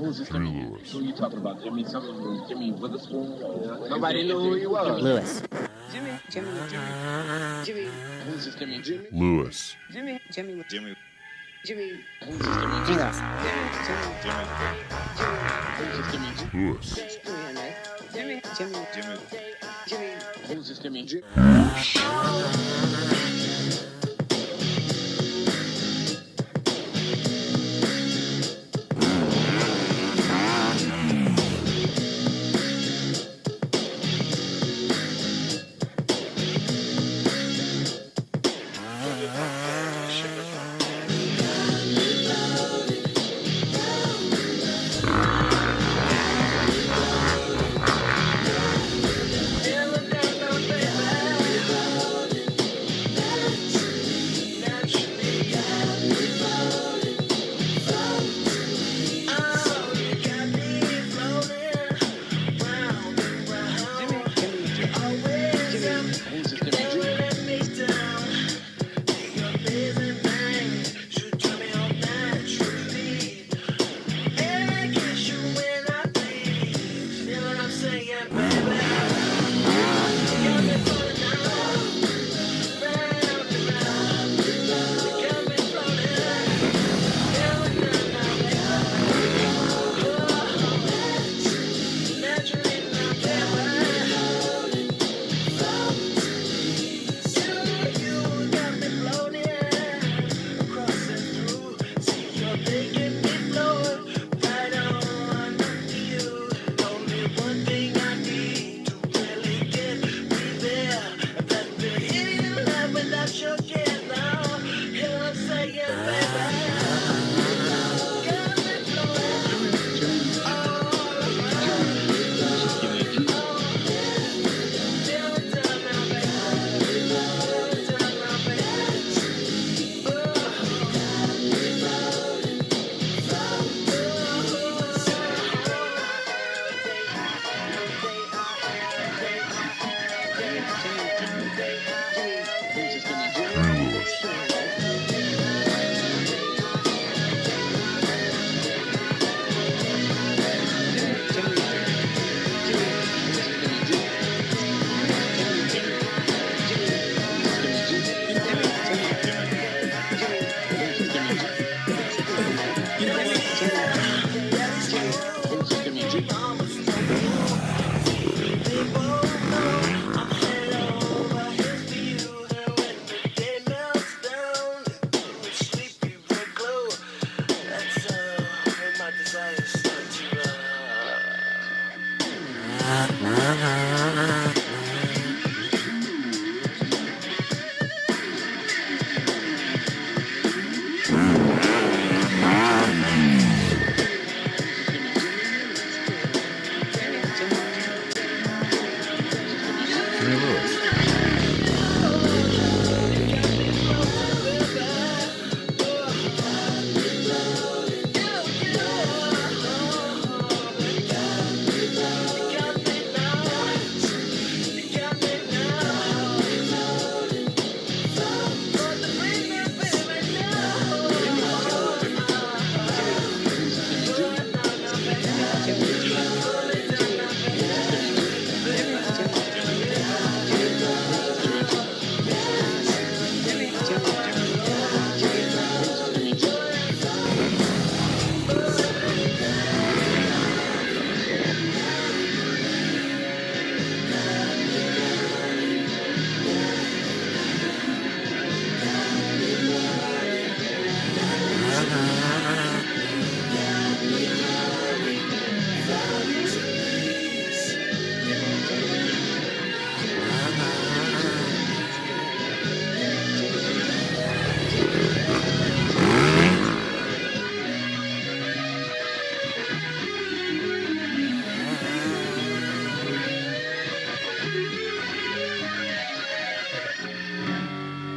Who's this Jimmy Jimmy? Lewis. Who you talking about? Jimmy Witherspoon? Nobody knew who he was. Lewis. Jimmy. Who's this Jimmy? Jimmy. Lewis. Jimmy. Who's this Jimmy? Jimmy Lewis. Who's this Jimmy? Lewis. Who's this Jimmy? Jimmy Lewis.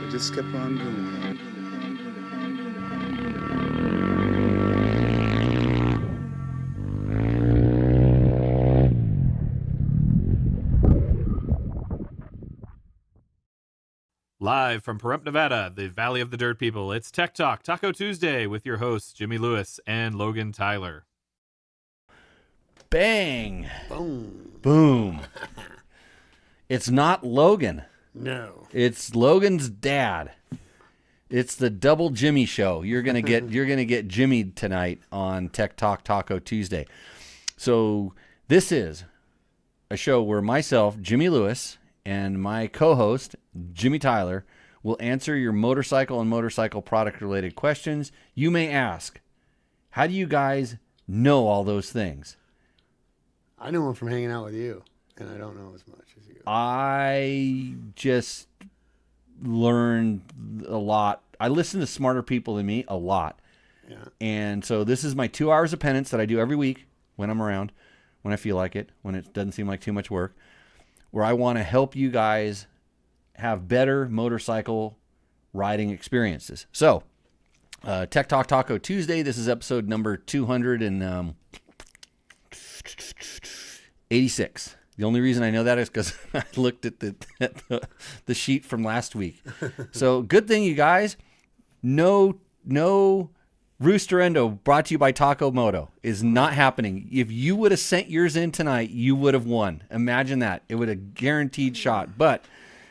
They just kept on doing it. Live from Pahrump, Nevada, the Valley of the Dirt People, it's Tech Talk, Taco Tuesday, with your hosts, Jimmy Lewis and Logan Tyler. Bang. Boom. Boom. It's not Logan. No. It's Logan's dad. It's the double Jimmy show. You're gonna get Jimmy tonight on Tech Talk Taco Tuesday. So this is a show where myself, Jimmy Lewis, and my co-host, Jimmy Tyler, will answer your motorcycle and motorcycle product-related questions. You may ask, how do you guys know all those things? I know him from hanging out with you, and I don't know as much as you. I just learned a lot. I listen to smarter people than me a lot. Yeah. And so this is my 2 hours of penance that I do every week when I'm around, when I feel like it, when it doesn't seem like too much work, where I want to help you guys have better motorcycle riding experiences. So, Tech Talk Taco Tuesday. This is episode number 286. The only reason I know that is because I looked at the sheet from last week. So good thing, you guys. No Rooster Endo brought to you by Taco Moto is not happening. If you would have sent yours in tonight, you would have won. Imagine that. It would have guaranteed shot. But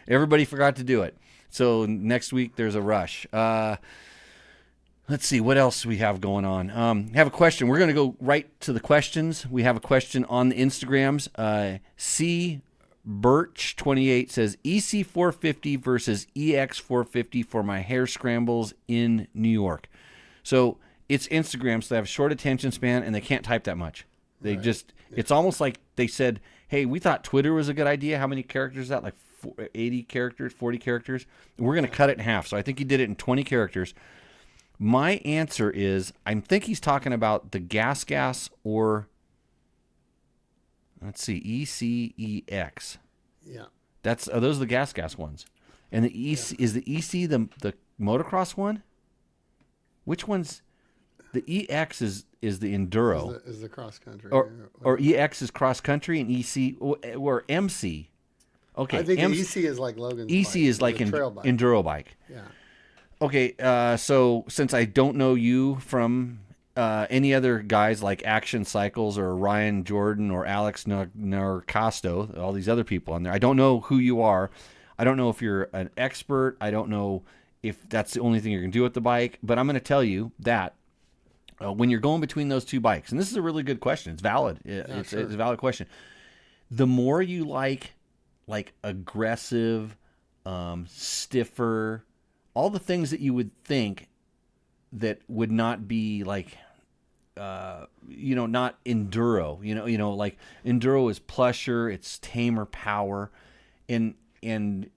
everybody forgot to do it. So next week there's a rush. Let's see what else we have going on. Have a question. We're going to go right to the questions. We have a question on the Instagrams. C Birch 28 says EC450 versus EX450 for my hair scrambles in New York. So it's Instagram, so they have a short attention span and they can't type that much. They it's almost like they said, hey, we thought Twitter was a good idea. How many characters is that? Like 80 characters, 40 characters? We're going to cut it in half. So I think he did it in 20 characters. My answer is, I think he's talking about the gas or, let's see, ECEX. Yeah. Are those the gas ones? And the EC, is the EC the motocross one? Which one's, the EX is the enduro. Is the cross country. Or EX is cross country and EC, or MC. Okay. I think the EC is like Logan's EC bike. is like an enduro bike. Yeah. Okay, so since I don't know you from any other guys like Action Cycles or Ryan Jordan or Alex Narcasto, all these other people on there, I don't know who you are. I don't know if you're an expert. I don't know if that's the only thing you're going to do with the bike. But I'm going to tell you that when you're going between those two bikes, and this is a really good question. It's valid. It's a valid question. The more you like aggressive, stiffer, all the things that you would think that would not be like, not enduro, like enduro is plusher, it's tamer power, and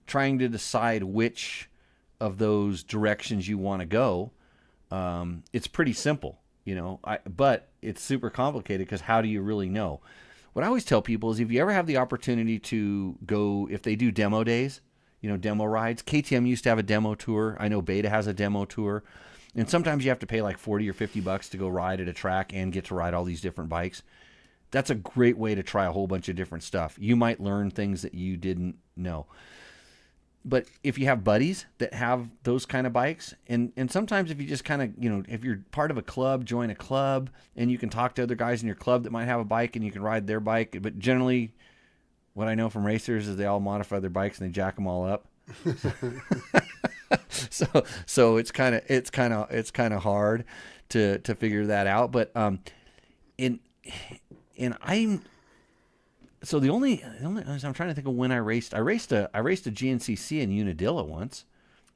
trying to decide which of those directions you want to go, it's pretty simple, but it's super complicated because how do you really know? What I always tell people is if you ever have the opportunity to go, if they do demo days, demo rides. KTM used to have a demo tour. I know Beta has a demo tour. And sometimes you have to pay like $40 or $50 to go ride at a track and get to ride all these different bikes. That's a great way to try a whole bunch of different stuff. You might learn things that you didn't know. But if you have buddies that have those kind of bikes, and sometimes if you just kind of, if you're part of a club, join a club, and you can talk to other guys in your club that might have a bike and you can ride their bike. But generally, what I know from racers is they all modify their bikes and they jack them all up. so it's kind of hard to figure that out. But I'm trying to think of when I raced. I raced a GNCC in Unadilla once.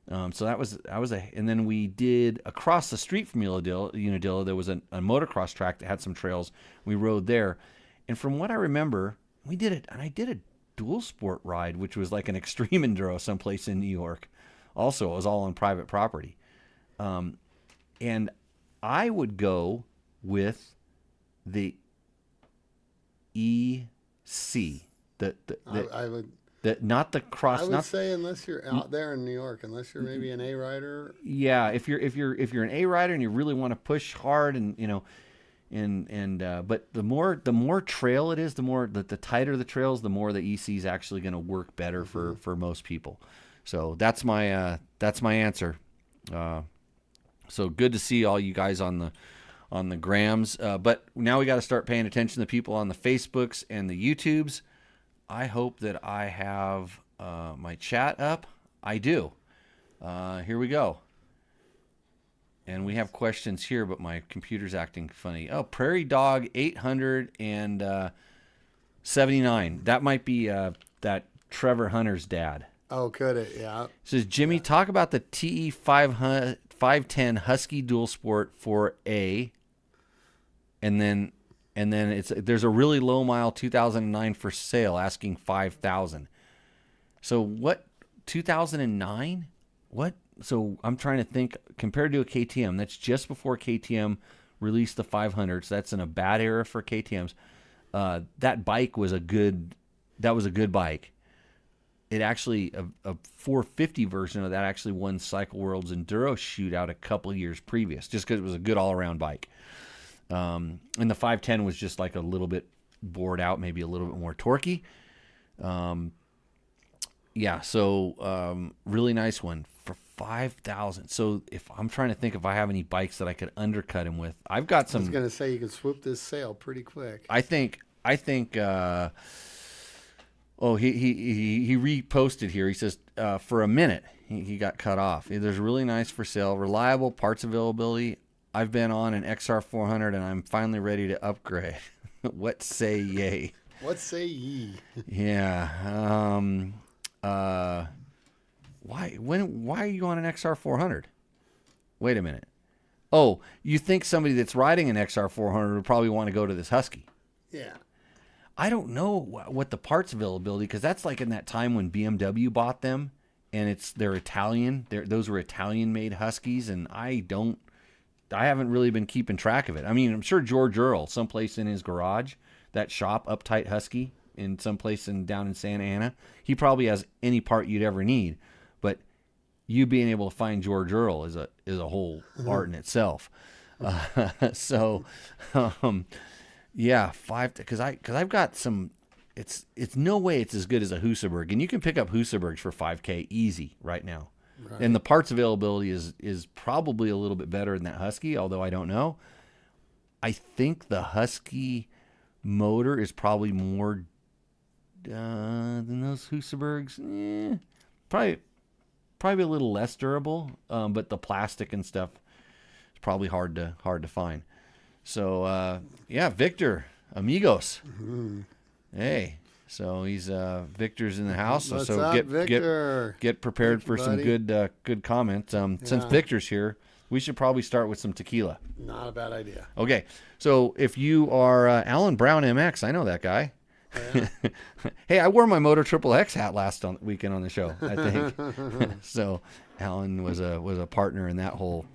So that was and then we did across the street from Unadilla. There was a motocross track that had some trails. We rode there, and from what I remember, we did it, and I did a dual sport ride, which was like an extreme enduro someplace in New York. Also, it was all on private property. And I would go with the EC, not the cross. I would say unless you're out there in New York, unless you're maybe an A rider. Yeah, if you're an A rider and you really want to push hard, and but the more trail it is, the tighter the trails, the more the EC is actually going to work better for most people. So that's my answer. So good to see all you guys on on the grams. But now we got to start paying attention to people on the Facebooks and the YouTubes. I hope that I have my chat up. I do. Here we go. And we have questions here, but my computer's acting funny. Oh, Prairie Dog 879. That might be that Trevor Hunter's dad. Oh, could it? Yeah. Says, Jimmy, talk about the TE 510 Husky Dual Sport for A. And then there's a really low mile 2009 for sale asking 5,000. So what, 2009? What? So I'm trying to think, compared to a KTM, that's just before KTM released the 500. So that's in a bad era for KTMs. That bike was a good bike. It actually, a 450 version of that actually won Cycle World's Enduro Shootout a couple years previous, just because it was a good all-around bike. And the 510 was just like a little bit bored out, maybe a little bit more torquey. Really nice one for 5,000. So if I'm trying to think if I have any bikes that I could undercut him with, I've got some. I was going to say you can swoop this sale pretty quick. I think. He reposted here. He says for a minute he got cut off. There's really nice for sale, reliable parts availability. I've been on an XR400 and I'm finally ready to upgrade. What say ye? What say ye? Yeah. Why are you on an XR400? Wait a minute. Oh, you think somebody that's riding an XR400 would probably want to go to this Husky? Yeah. I don't know what the parts availability, because that's like in that time when BMW bought them, and they're Italian. Those were Italian-made Huskies, and I haven't really been keeping track of it. I mean, I'm sure George Earl, someplace in his garage, that shop, Uptight Husky, in someplace down in Santa Ana, he probably has any part you'd ever need. But you being able to find George Earl is a whole art in itself. Yeah, because I've got some. It's no way it's as good as a Husaberg, and you can pick up Husabergs for $5,000 easy right now. Right. And the parts availability is probably a little bit better than that Husky, although I don't know. I think the Husky motor is probably more than those Husabergs. Probably a little less durable, but the plastic and stuff is probably hard to find. So Victor, amigos. Mm-hmm. Hey, so he's Victor's in the house. What's so up, get Victor? Get prepared for some good comments. Since Victor's here, we should probably start with some tequila. Not a bad idea. Okay, so if you are Alan Brown MX, I know that guy. Oh, yeah. Hey, I wore my Moto Triple X hat last weekend on the show, I think. So Alan was a partner in that whole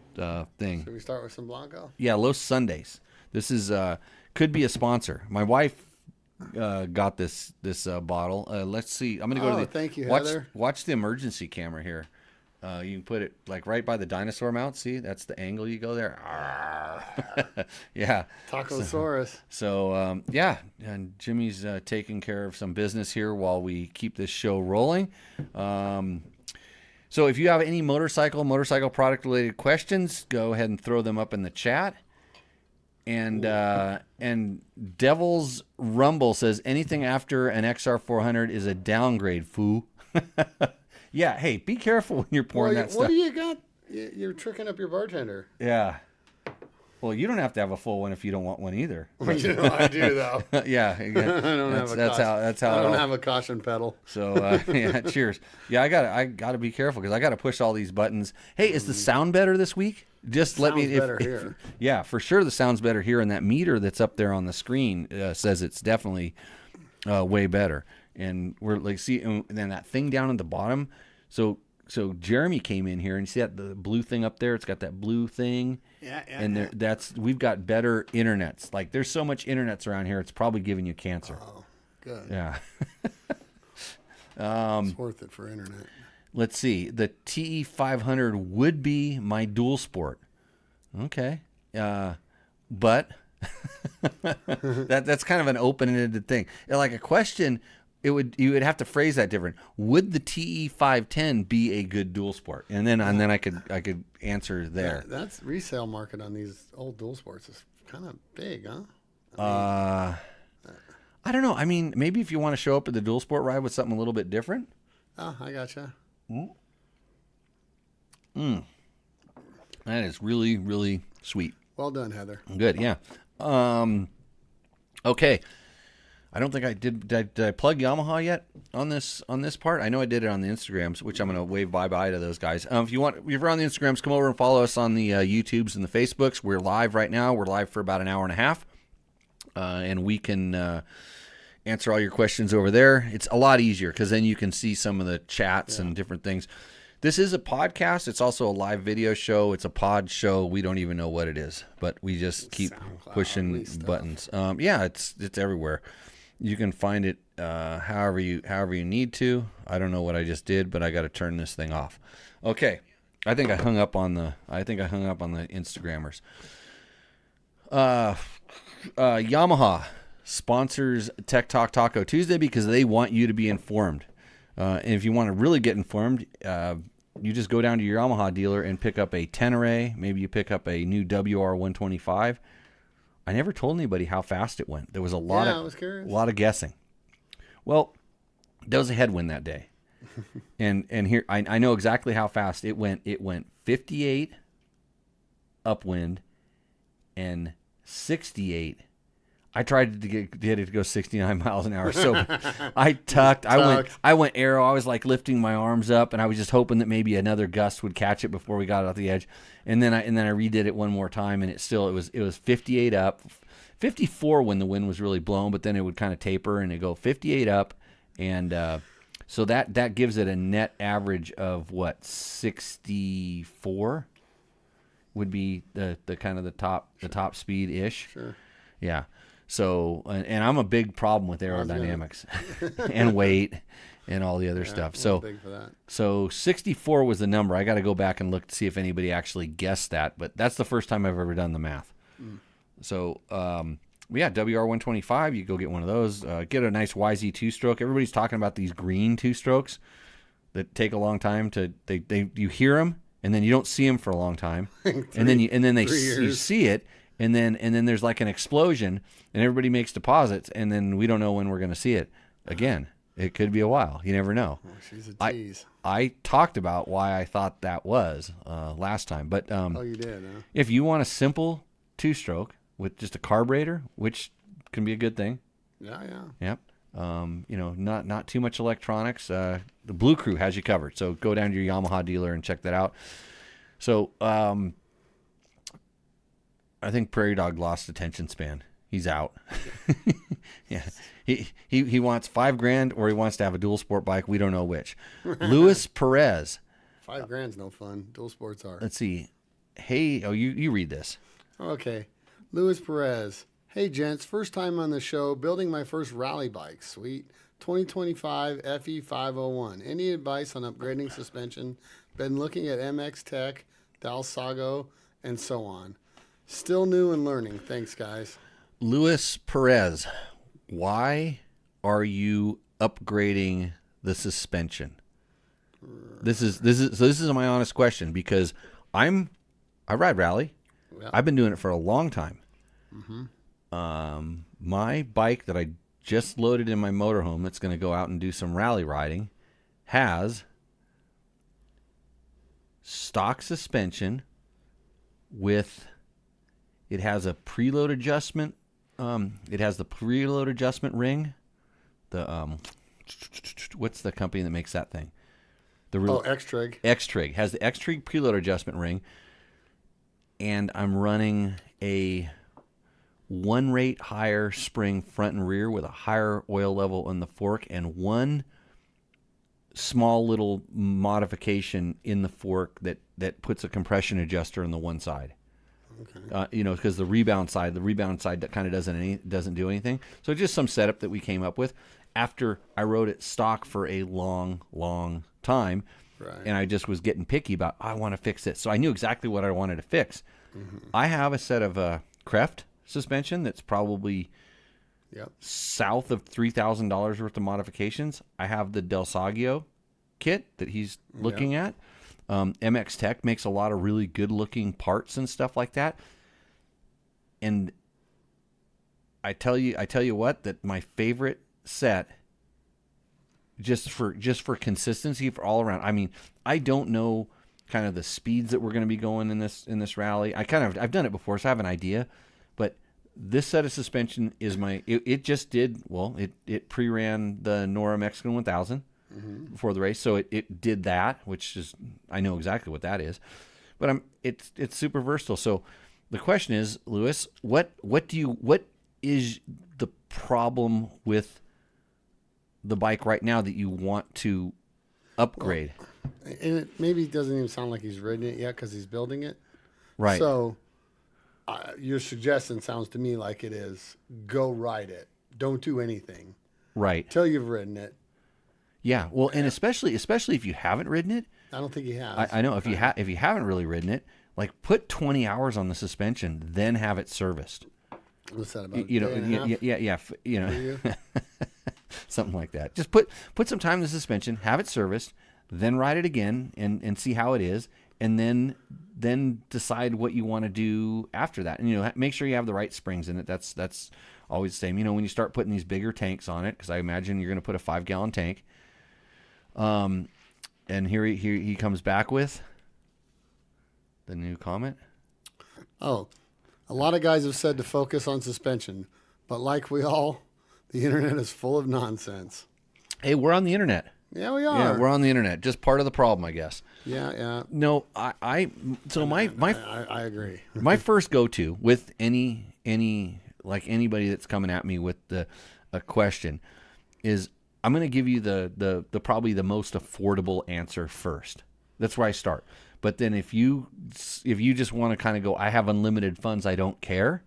thing. Should we start with some Blanco? Yeah, Los Sundays. This is could be a sponsor. My wife got this bottle. Let's see. I'm gonna go to the. Thank you, Heather. Watch the emergency camera here. You can put it like right by the dinosaur mount. See, that's the angle you go there. Yeah. Tacosaurus. So and Jimmy's taking care of some business here while we keep this show rolling. So if you have any motorcycle product related questions, go ahead and throw them up in the chat. And Devil's Rumble says anything after an XR400 is a downgrade, foo. Yeah, hey, be careful when you're pouring that stuff. What do you got? You're tricking up your bartender. Yeah. Well, you don't have to have a full one if you don't want one either. Well, I do though. Yeah, I don't have a caution pedal. So cheers. Yeah, I gotta be careful because I gotta push all these buttons. Hey, is the sound better this week? Just let me. Here. Yeah, for sure the sound's better here, and that meter that's up there on the screen says it's definitely way better. And we're like, see, and then that thing down at the bottom. So Jeremy came in here and you see that the blue thing up there. It's got that blue thing. Yeah. And we've got better internets. Like there's so much internets around here, it's probably giving you cancer. Oh, good. Yeah. It's worth it for internet. Let's see. The TE 500 would be my dual sport. Okay. But that's kind of an open-ended thing. Like a question, you would have to phrase that different. Would the TE 510 be a good dual sport? And then I could answer there. Yeah, that's resale market on these old dual sports is kind of big, huh? I don't know. I mean, maybe if you want to show up at the dual sport ride with something a little bit different. Oh, I gotcha. That is really, really sweet. Well done, Heather. Good, yeah. Okay. I don't think I did. Did I plug Yamaha yet on this part? I know I did it on the Instagrams, which I'm going to wave bye to those guys. If you're on the Instagrams, come over and follow us on the YouTubes and the Facebooks. We're live right now. We're live for about an hour and a half, and we can answer all your questions over there. It's a lot easier because then you can see some of the chats and different things. This is a podcast. It's also a live video show. It's a pod show. We don't even know what it is, but we just keep pushing buttons. Yeah, it's everywhere. You can find it however you need to. I don't know what I just did, but I got to turn this thing off. Okay, I think I hung up on the Instagrammers. Yamaha sponsors Tech Talk Taco Tuesday because they want you to be informed. And if you want to really get informed, you just go down to your Yamaha dealer and pick up a Tenere. Maybe you pick up a new WR125. I never told anybody how fast it went. There was a lot of guessing. Well, there was a headwind that day. and here I know exactly how fast it went. It went 58 upwind and 68. I tried to get it to go 69 miles an hour. So I tucked. I went arrow. I was like lifting my arms up, and I was just hoping that maybe another gust would catch it before we got off the edge. And then I redid it one more time, and it was 58 up, 54 when the wind was really blowing, but then it would kind of taper and it go 58 up, and so that gives it a net average of what 64 would be the kind of the top speed ish. Sure. Yeah. So, and I'm a big problem with aerodynamics and weight and all the other stuff. So, big for that. So 64 was the number. I got to go back and look to see if anybody actually guessed that, but that's the first time I've ever done the math. So, yeah, WR125, you go get one of those. Get a nice YZ two-stroke. Everybody's talking about these green two-strokes that take a long time to. You hear them and then you don't see them for a long time, and then you see it. And then there's like an explosion, and everybody makes deposits, and then we don't know when we're going to see it again. It could be a while. You never know. Oh, she's a tease. I talked about why I thought that was last time. But you did, huh? If you want a simple two-stroke with just a carburetor, which can be a good thing. Yeah. Yep. Not too much electronics. The Blue Crew has you covered. So go down to your Yamaha dealer and check that out. So I think Prairie Dog lost attention span. He's out. Yeah, he wants $5,000 or he wants to have a dual sport bike. We don't know which. Luis Perez. $5,000's no fun. Dual sports are. Let's see. Hey, you read this. Okay, Luis Perez. Hey gents, first time on the show. Building my first rally bike. Sweet. 2025 FE501. Any advice on upgrading suspension? Been looking at MX Tech, Dalsago, and so on. Still new and learning. Thanks, guys. Luis Perez, why are you upgrading the suspension? This is my honest question because I ride rally. Yeah. I've been doing it for a long time. My bike that I just loaded in my motorhome that's going to go out and do some rally riding has stock suspension with. It has a preload adjustment. It has the preload adjustment ring. The what's the company that makes that thing? X-Trig. X-Trig has the X-Trig preload adjustment ring, and I'm running a 1 rate higher spring front and rear with a higher oil level in the fork, and one small little modification in the fork that puts a compression adjuster on the one side. Okay. Because the rebound side that kind of doesn't do anything. So just some setup that we came up with after I rode it stock for a long, long time, right. And I just was getting picky about I want to fix it. So I knew exactly what I wanted to fix. I have a set of Kreft suspension that's probably south of $3,000 worth of modifications. I have the Dalsago kit that he's looking at. MX Tech makes a lot of really good looking parts and stuff like that. And I tell you what, that my favorite set, just for consistency for all around. I mean, I don't know kind of the speeds that we're going to be going in this rally. I've done it before, so I have an idea, but this set of suspension is it just did, well, it pre-ran the Nora Mexican 1000 before the race, so it did that, which is, I know exactly what that is, but it's super versatile. So the question is, Lewis, what is the problem with the bike right now that you want to upgrade? And it maybe doesn't even sound like he's ridden it yet because he's building it. Right. So your suggestion sounds to me like it is go ride it. Don't do anything. Right. Till you've ridden it. Yeah. Well, and especially if you haven't ridden it. I don't think he has. I know if you haven't really ridden it, like put 20 hours on the suspension, then have it serviced. What's that about? Yeah. Something like that. Just put some time in the suspension, have it serviced, then ride it again and see how it is, and then decide what you want to do after that. And make sure you have the right springs in it. That's always the same. When you start putting these bigger tanks on it, because I imagine you're going to put a 5-gallon tank. And here he comes back with the new comment. Oh, a lot of guys have said to focus on suspension, but like the internet is full of nonsense. Hey, we're on the internet. Yeah, we are. Yeah, we're on the internet. Just part of the problem, I guess. Yeah. No, I agree. My first go-to with anybody that's coming at me with a question is, I'm going to give you the probably the most affordable answer first. That's where I start. But then if you just want to kind of go, I have unlimited funds, I don't care.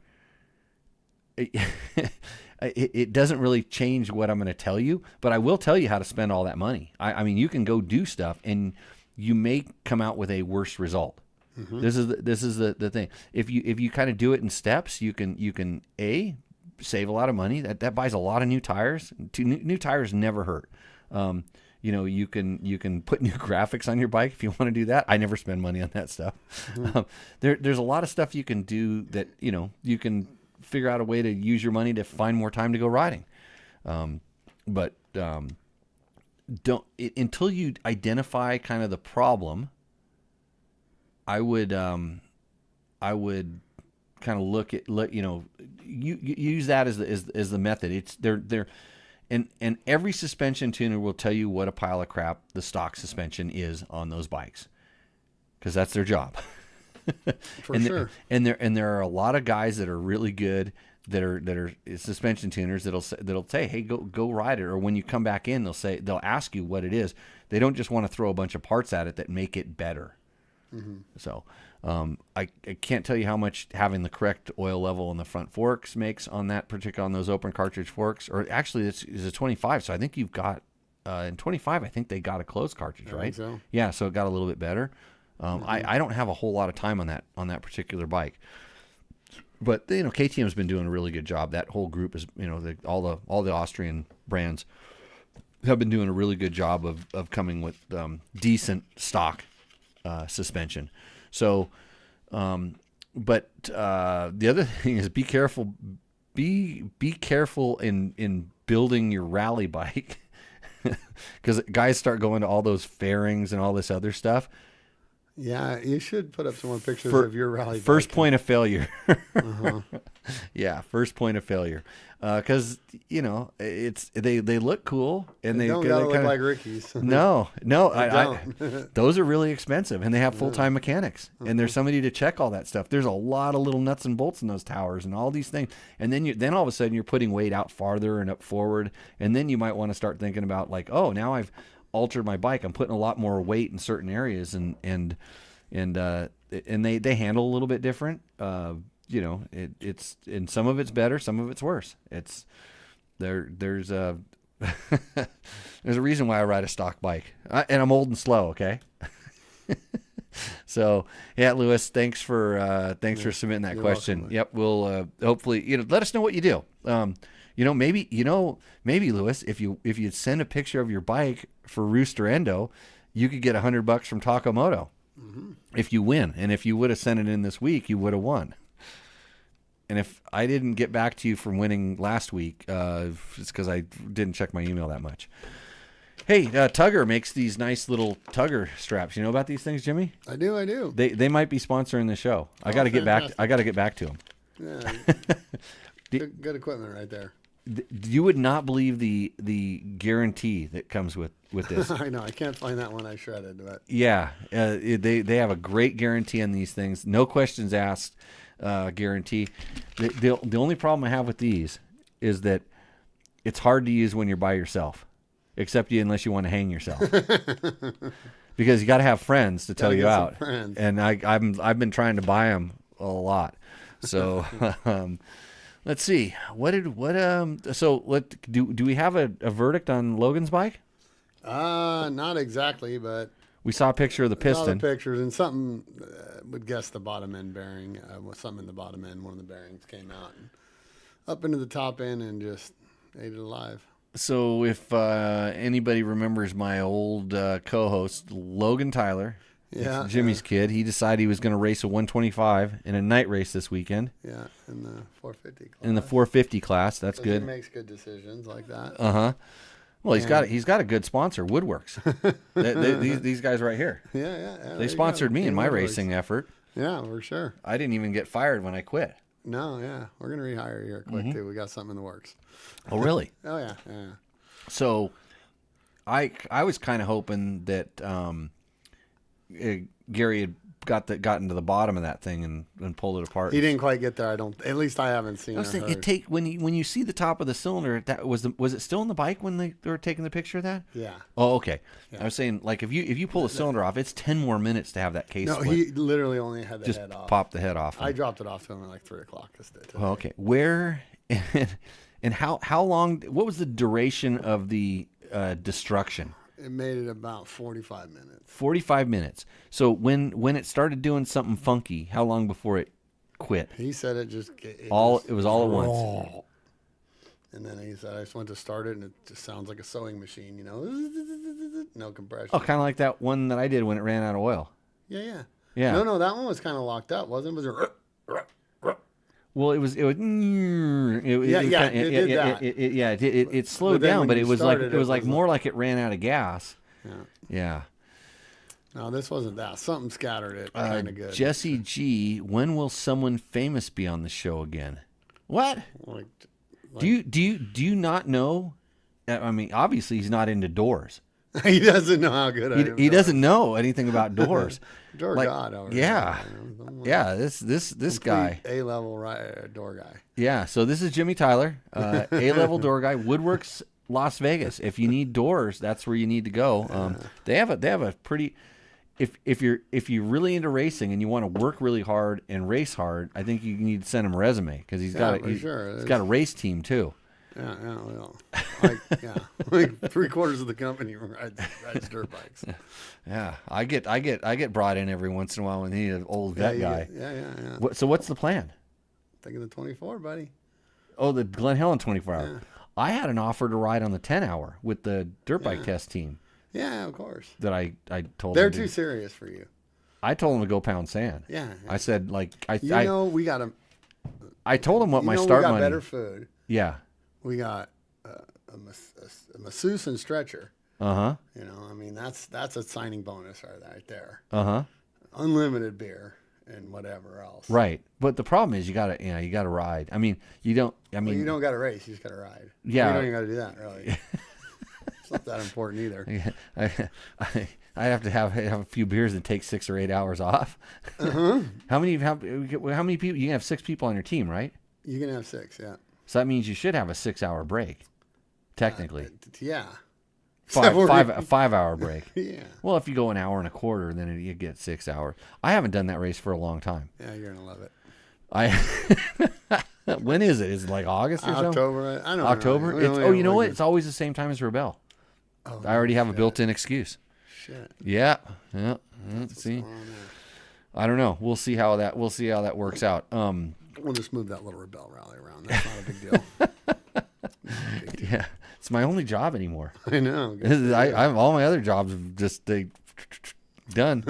It doesn't really change what I'm going to tell you, but I will tell you how to spend all that money. I mean, you can go do stuff, and you may come out with a worse result. Mm-hmm. This is the thing. If you kind of do it in steps, you can save a lot of money. That buys a lot of new tires. New tires never hurt. You can put new graphics on your bike if you want to do that. I never spend money on that stuff. Mm-hmm. There's a lot of stuff you can do that you can figure out a way to use your money to find more time to go riding. But until you identify kind of the problem, I would kind of look at you use that as the method. It's they're and every suspension tuner will tell you what a pile of crap the stock suspension is on those bikes, because that's their job. For sure. And there are a lot of guys that are really good that are suspension tuners that'll say, hey, go ride it. Or when you come back in, they'll ask you what it is. They don't just want to throw a bunch of parts at it that make it better. Mm-hmm. So I can't tell you how much having the correct oil level in the front forks makes on those open cartridge forks. Or actually, it's a 25. So I think you've got in 25. I think they got a closed cartridge, right? I think so. Yeah, so it got a little bit better. I don't have a whole lot of time on that particular bike, but KTM's been doing a really good job. That whole group is all the Austrian brands have been doing a really good job of coming with decent stock suspension. So, but the other thing is be careful. Be careful in building your rally bike, because guys start going to all those fairings and all this other stuff. Yeah, you should put up some more pictures of your rally bike. First point of failure. Yeah, first point of failure. Because they look cool and they don't gotta look like Ricky's. No, those are really expensive, and they have full-time mechanics, and there's somebody to check all that stuff. There's a lot of little nuts and bolts in those towers and all these things, and then all of a sudden you're putting weight out farther and up forward, and then you might want to start thinking about like, oh, now I've altered my bike. I'm putting a lot more weight in certain areas, and they handle a little bit different. It's and some of it's better, some of it's worse. There's a there's a reason why I ride a stock bike, and I'm old and slow. Okay. So yeah, Lewis, thanks for submitting that question. Welcome. Yep, we'll hopefully let us know what you do. Maybe Lewis, if you send a picture of your bike for Rooster Endo, you could get $100 from Moto. Mm-hmm. If you win, and if you would have sent it in this week, you would have won. And if I didn't get back to you from winning last week, it's because I didn't check my email that much. Hey, Tugger makes these nice little Tugger straps. You know about these things, Jimmy? I do. They might be sponsoring the show. I got to get back. I got to get back to them. Yeah, good equipment right there. You would not believe the guarantee that comes with this. I know. I can't find that one I shredded, but Yeah, they have a great guarantee on these things. No questions asked guarantee. The only problem I have with these is that it's hard to use when you're by yourself, unless you want to hang yourself. Because you got to have friends to tell you out. Friends. And I've been trying to buy them a lot. So let's see. Do we have a verdict on Logan's bike? Not exactly, but We saw a picture of the saw the piston. pictures, and something would guess the bottom end bearing. Something in the bottom end, one of the bearings came out and up into the top end and just ate it alive. So if anybody remembers my old co-host, Logan Tyler, Yeah, Jimmy's kid, he decided he was going to race a 125 in a night race this weekend yeah, in the 450 class. in the 450 class. That's So good. He makes good decisions like that. Uh-huh. Well, he's got a good sponsor, Woodworks. These guys right here. Yeah. They sponsored me in my racing effort. Yeah, for sure. I didn't even get fired when I quit. No, yeah, we're gonna rehire you here quick too. We got something in the works. Oh, really? Oh yeah. So I was kind of hoping that Gary had gotten to the bottom of that thing and pulled it apart. He didn't quite get there. At least I haven't seen. I was or thinking, heard. when you see the top of the cylinder, that was it still in the bike when they were taking the picture of that? Yeah. Oh, okay. I was saying, like, if you pull the cylinder off, it's 10 more minutes to have that case No, split. he literally only had the Just head off. pop the head off. I dropped it off to him at like 3:00 this day. Oh, okay. Where and how long? What was the duration of the destruction? It made it about 45 minutes. 45 minutes. So when it started doing something funky, how long before it quit? He said it was all at once. And then he said, I just went to start it, and it just sounds like a sewing machine, no compression. Oh, kind of like that one that I did when it ran out of oil. Yeah. Yeah. No, that one was kind of locked up, wasn't it? Was it? Well, it did that. It slowed But then down, when but you it was started, like more like it ran out of gas. Yeah. No, this wasn't that. Something scattered it kind of good. Jesse G, when will someone famous be on the show again? What? Like, Do you not know? I mean, obviously he's not into doors. he doesn't know how good I am. He doesn't know anything about doors. Door like, God. Over yeah. there, Yeah, this guy. A-level door guy. Yeah, so this is Jimmy Tyler, A-level door guy, Woodworks, Las Vegas. If you need doors, that's where you need to go. They have a pretty. If you're really into racing and you want to work really hard and race hard, I think you need to send him a resume because he's got a race team too. Yeah, well, like 3/4 of the company rides dirt bikes. Yeah, I get brought in every once in a while when he an old vet guy. Yeah. So what's the plan? Thinking the 24, buddy. Oh, the Glen Helen 24-hour. Yeah. I had an offer to ride on the 10-hour with the dirt bike test team. Yeah, of course. That I told They're him too serious for you. I told him to go pound sand. Yeah. I said we got to. I told him what my we start got money. better food. Yeah. We got a masseuse and stretcher. Uh-huh. I mean that's a signing bonus right there. Uh-huh. Unlimited beer and whatever else. Right. But the problem is you gotta ride. I mean, you don't you don't gotta race, you just gotta ride. Yeah. You don't even gotta do that, really. It's not that important either. I have to have a few beers and take 6 or 8 hours off. Uh-huh. How many people? You can have 6 people on your team, right? You can have 6, yeah. So that means you should have a 6-hour break, technically. Yeah. 5-hour break. Yeah. Well, if you go an hour and a quarter, then you get 6 hours. I haven't done that race for a long time. Yeah, you're gonna love it. When is it? Is it like August or something? October. I don't know. October. You know what? It's always the same time as Rebel. Oh, I already have a built-in excuse. Shit. Yeah. See, I don't know. We'll see how that works out. We'll just move that little Rebel rally around. That's not a big deal. Yeah, it's my only job anymore. I know. I all my other jobs have just done.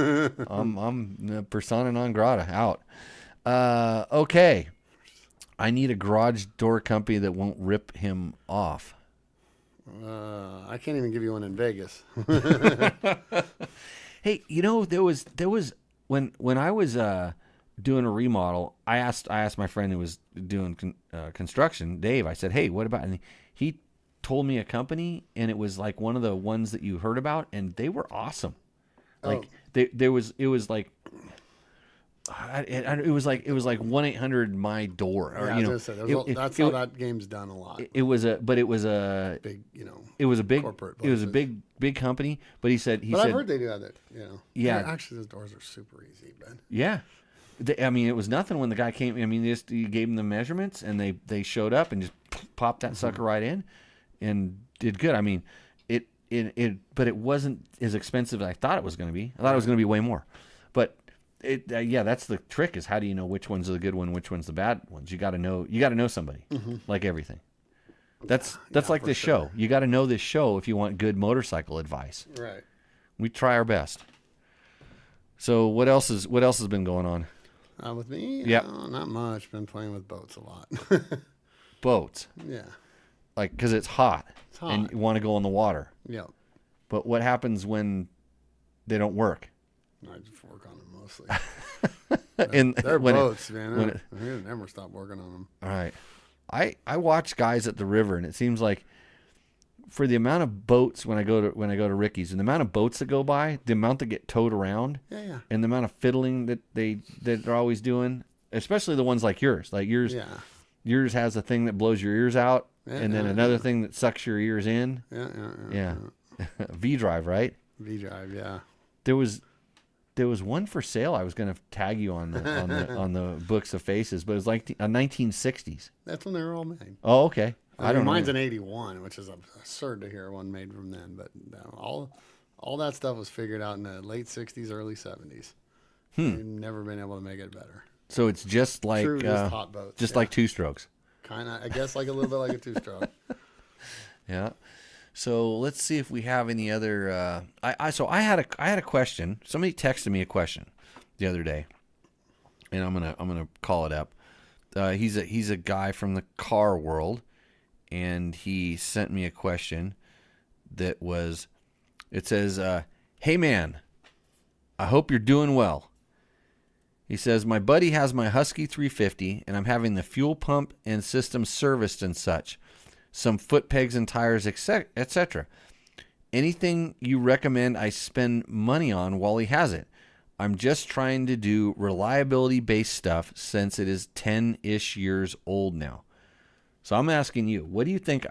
I'm persona non grata out. Okay. I need a garage door company that won't rip him off. I can't even give you one in Vegas. Hey, there was when I was doing a remodel, I asked my friend who was doing construction, Dave. I said, "Hey, what about?" And he told me a company, and it was like one of the ones that you heard about, and they were awesome. Like it was like. It was like 1-800 my door, or Yeah, I was gonna say, that's how that game's done a lot. It was a big, it was a big corporate it was a places. big company. But he said I've heard they do that. Yeah. Actually, those doors are super easy, Ben. Yeah. I mean, it was nothing when the guy came. I mean, you gave them the measurements, and they showed up and just popped that sucker right in, and did good. I mean, but it wasn't as expensive as I thought it was going to be. I thought it was going to be way more, but that's the trick, is how do you know which one's the good one, which one's the bad ones? You got to know somebody, like everything. That's like this show. You got to know this show if you want good motorcycle advice. Right. We try our best. So what else has been going on? With me? Yep. Not much. Been playing with boats a lot. Boats. Yeah. Like, because it's hot. It's hot. And you want to go in the water. Yep. But what happens when they don't work? I just work on them mostly. They're when boats, man. We never stop working on them. All right. I watch guys at the river, and it seems like for the amount of boats when I go to Ricky's, and the amount of boats that go by, the amount that get towed around, Yeah. and the amount of fiddling that they're always doing, especially the ones like yours. Like yours, Yeah. yours has a thing that blows your ears out, and then another thing that sucks your ears in. Yeah. V-drive, right? V-drive, yeah. There was one for sale. I was going to tag you on the books of faces, but it was like a 1960s. That's when they were all made. Oh, okay. I don't know. Mine's an 81, which is absurd to hear one made from then. But all that stuff was figured out in the late 60s, early 70s. We've never been able to make it better. So it's just like True, just hot boats. just like two strokes. Kind of, I guess, like a little bit like a two-stroke. Yeah. So let's see if we have any other. I had a question. Somebody texted me a question the other day, and I'm gonna call it up. He's a guy from the car world, and he sent me a question that was. It says, "Hey man, I hope you're doing well." He says, "My buddy has my Husky 350, and I'm having the fuel pump and system serviced and such. Some foot pegs and tires, etc. Anything you recommend I spend money on while he has it? I'm just trying to do reliability-based stuff since it is 10-ish years old now." So I'm asking you, what do you think I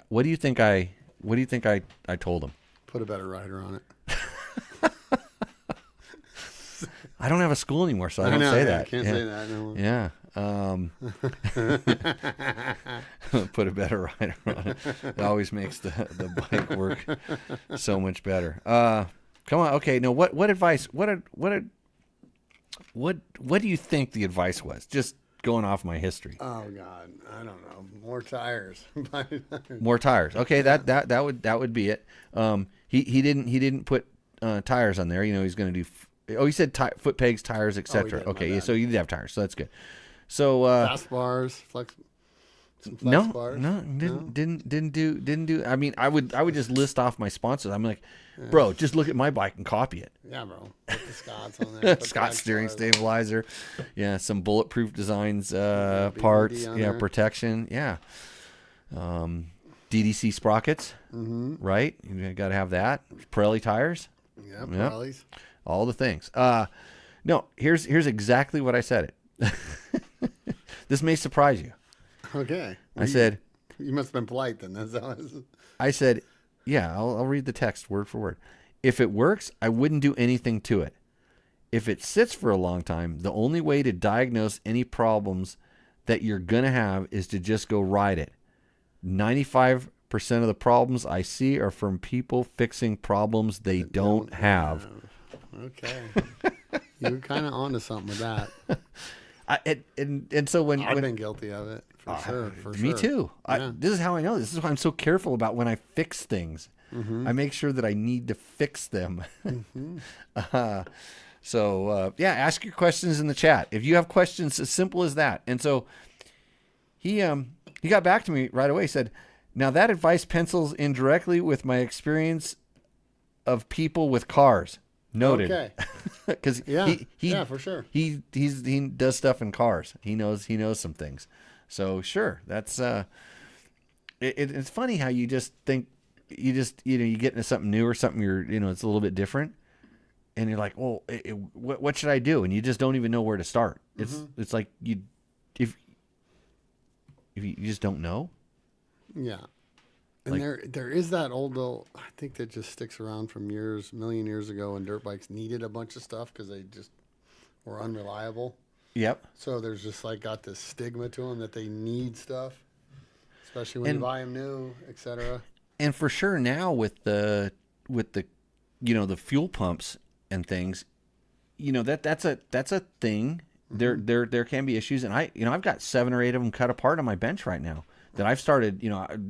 told him? Put a better rider on it. I don't have a school anymore, so I don't know, say yeah, that. I can't say that. No. Yeah. Put a better rider on it. It always makes the bike work so much better. Come on. Okay. No. What advice? What do you think the advice was? Just going off my history. Oh God, I don't know. More tires. More tires. Okay. That would be it. He didn't put tires on there. He's going to do. Oh, he said foot pegs, tires, etc. Okay. So you did have tires. So that's good. So fast bars, some flex bars. Didn't do. I mean, I would just list off my sponsors. I'm like, bro, just look at my bike and copy it. Yeah, bro. Put the Scots on there. Scott steering stabilizer. Yeah, some bulletproof designs parts. on Yeah, there. protection. Yeah. DDC sprockets. Mm-hmm. Right. You got to have that. Pirelli tires. Yeah, Pirellis. All the things. No. Here's exactly what I said it. This may surprise you. Okay. I said, you must have been polite then. That's how I said, yeah, I'll read the text word for word. If it works, I wouldn't do anything to it. If it sits for a long time, the only way to diagnose any problems that you're going to have is to just go ride it. 95% of the problems I see are from people fixing problems they don't have. Okay. You were kind of onto something with that. And so when I've been guilty of it for sure. Me too. Yeah. This is how I know. This is why I'm so careful about when I fix things. Mm-hmm. I make sure that I need to fix them. So ask your questions in the chat. If you have questions as simple as that. And so he got back to me right away. He said, "Now that advice pencils in directly with my experience of people with cars." Noted. Okay. Because yeah, for sure. He does stuff in cars. He knows some things. So sure, that's it's funny how you just think you get into something new or something it's a little bit different, and you're like, well, what should I do? And you just don't even know where to start. It's like if you just don't know. Yeah. And there is that old, I think that just sticks around from million years ago when dirt bikes needed a bunch of stuff because they just were unreliable. Yep. So there's just got this stigma to them that they need stuff, especially when you buy them new, etc. And for sure now with the the fuel pumps and things, that's a thing. There can be issues, and I've got 7 or 8 of them cut apart on my bench right now. That I've started,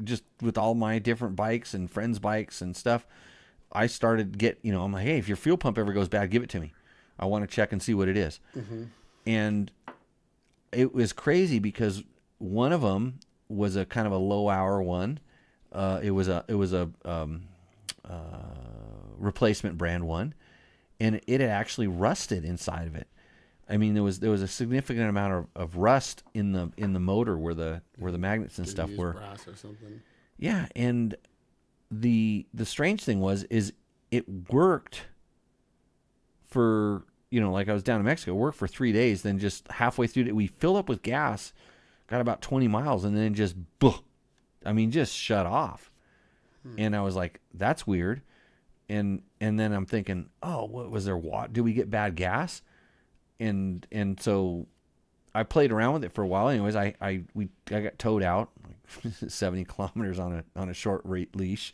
just with all my different bikes and friends' bikes and stuff, I started I'm like, hey, if your fuel pump ever goes bad, give it to me. I want to check and see what it is. Mm-hmm. And it was crazy because one of them was a kind of a low hour one. It was a replacement brand one, and it had actually rusted inside of it. I mean, there was a significant amount of rust in the motor where the magnets and stuff were. Brass or something. Yeah, and the strange thing is it worked for like I was down in Mexico, it worked for 3 days. Then just halfway through it, we filled up with gas, got about 20 miles, and then just just shut off. And I was like, that's weird. And then I'm thinking, oh, what was there? What did we get bad gas? And so I played around with it for a while. Anyways, I got towed out like 70 kilometers on a short leash.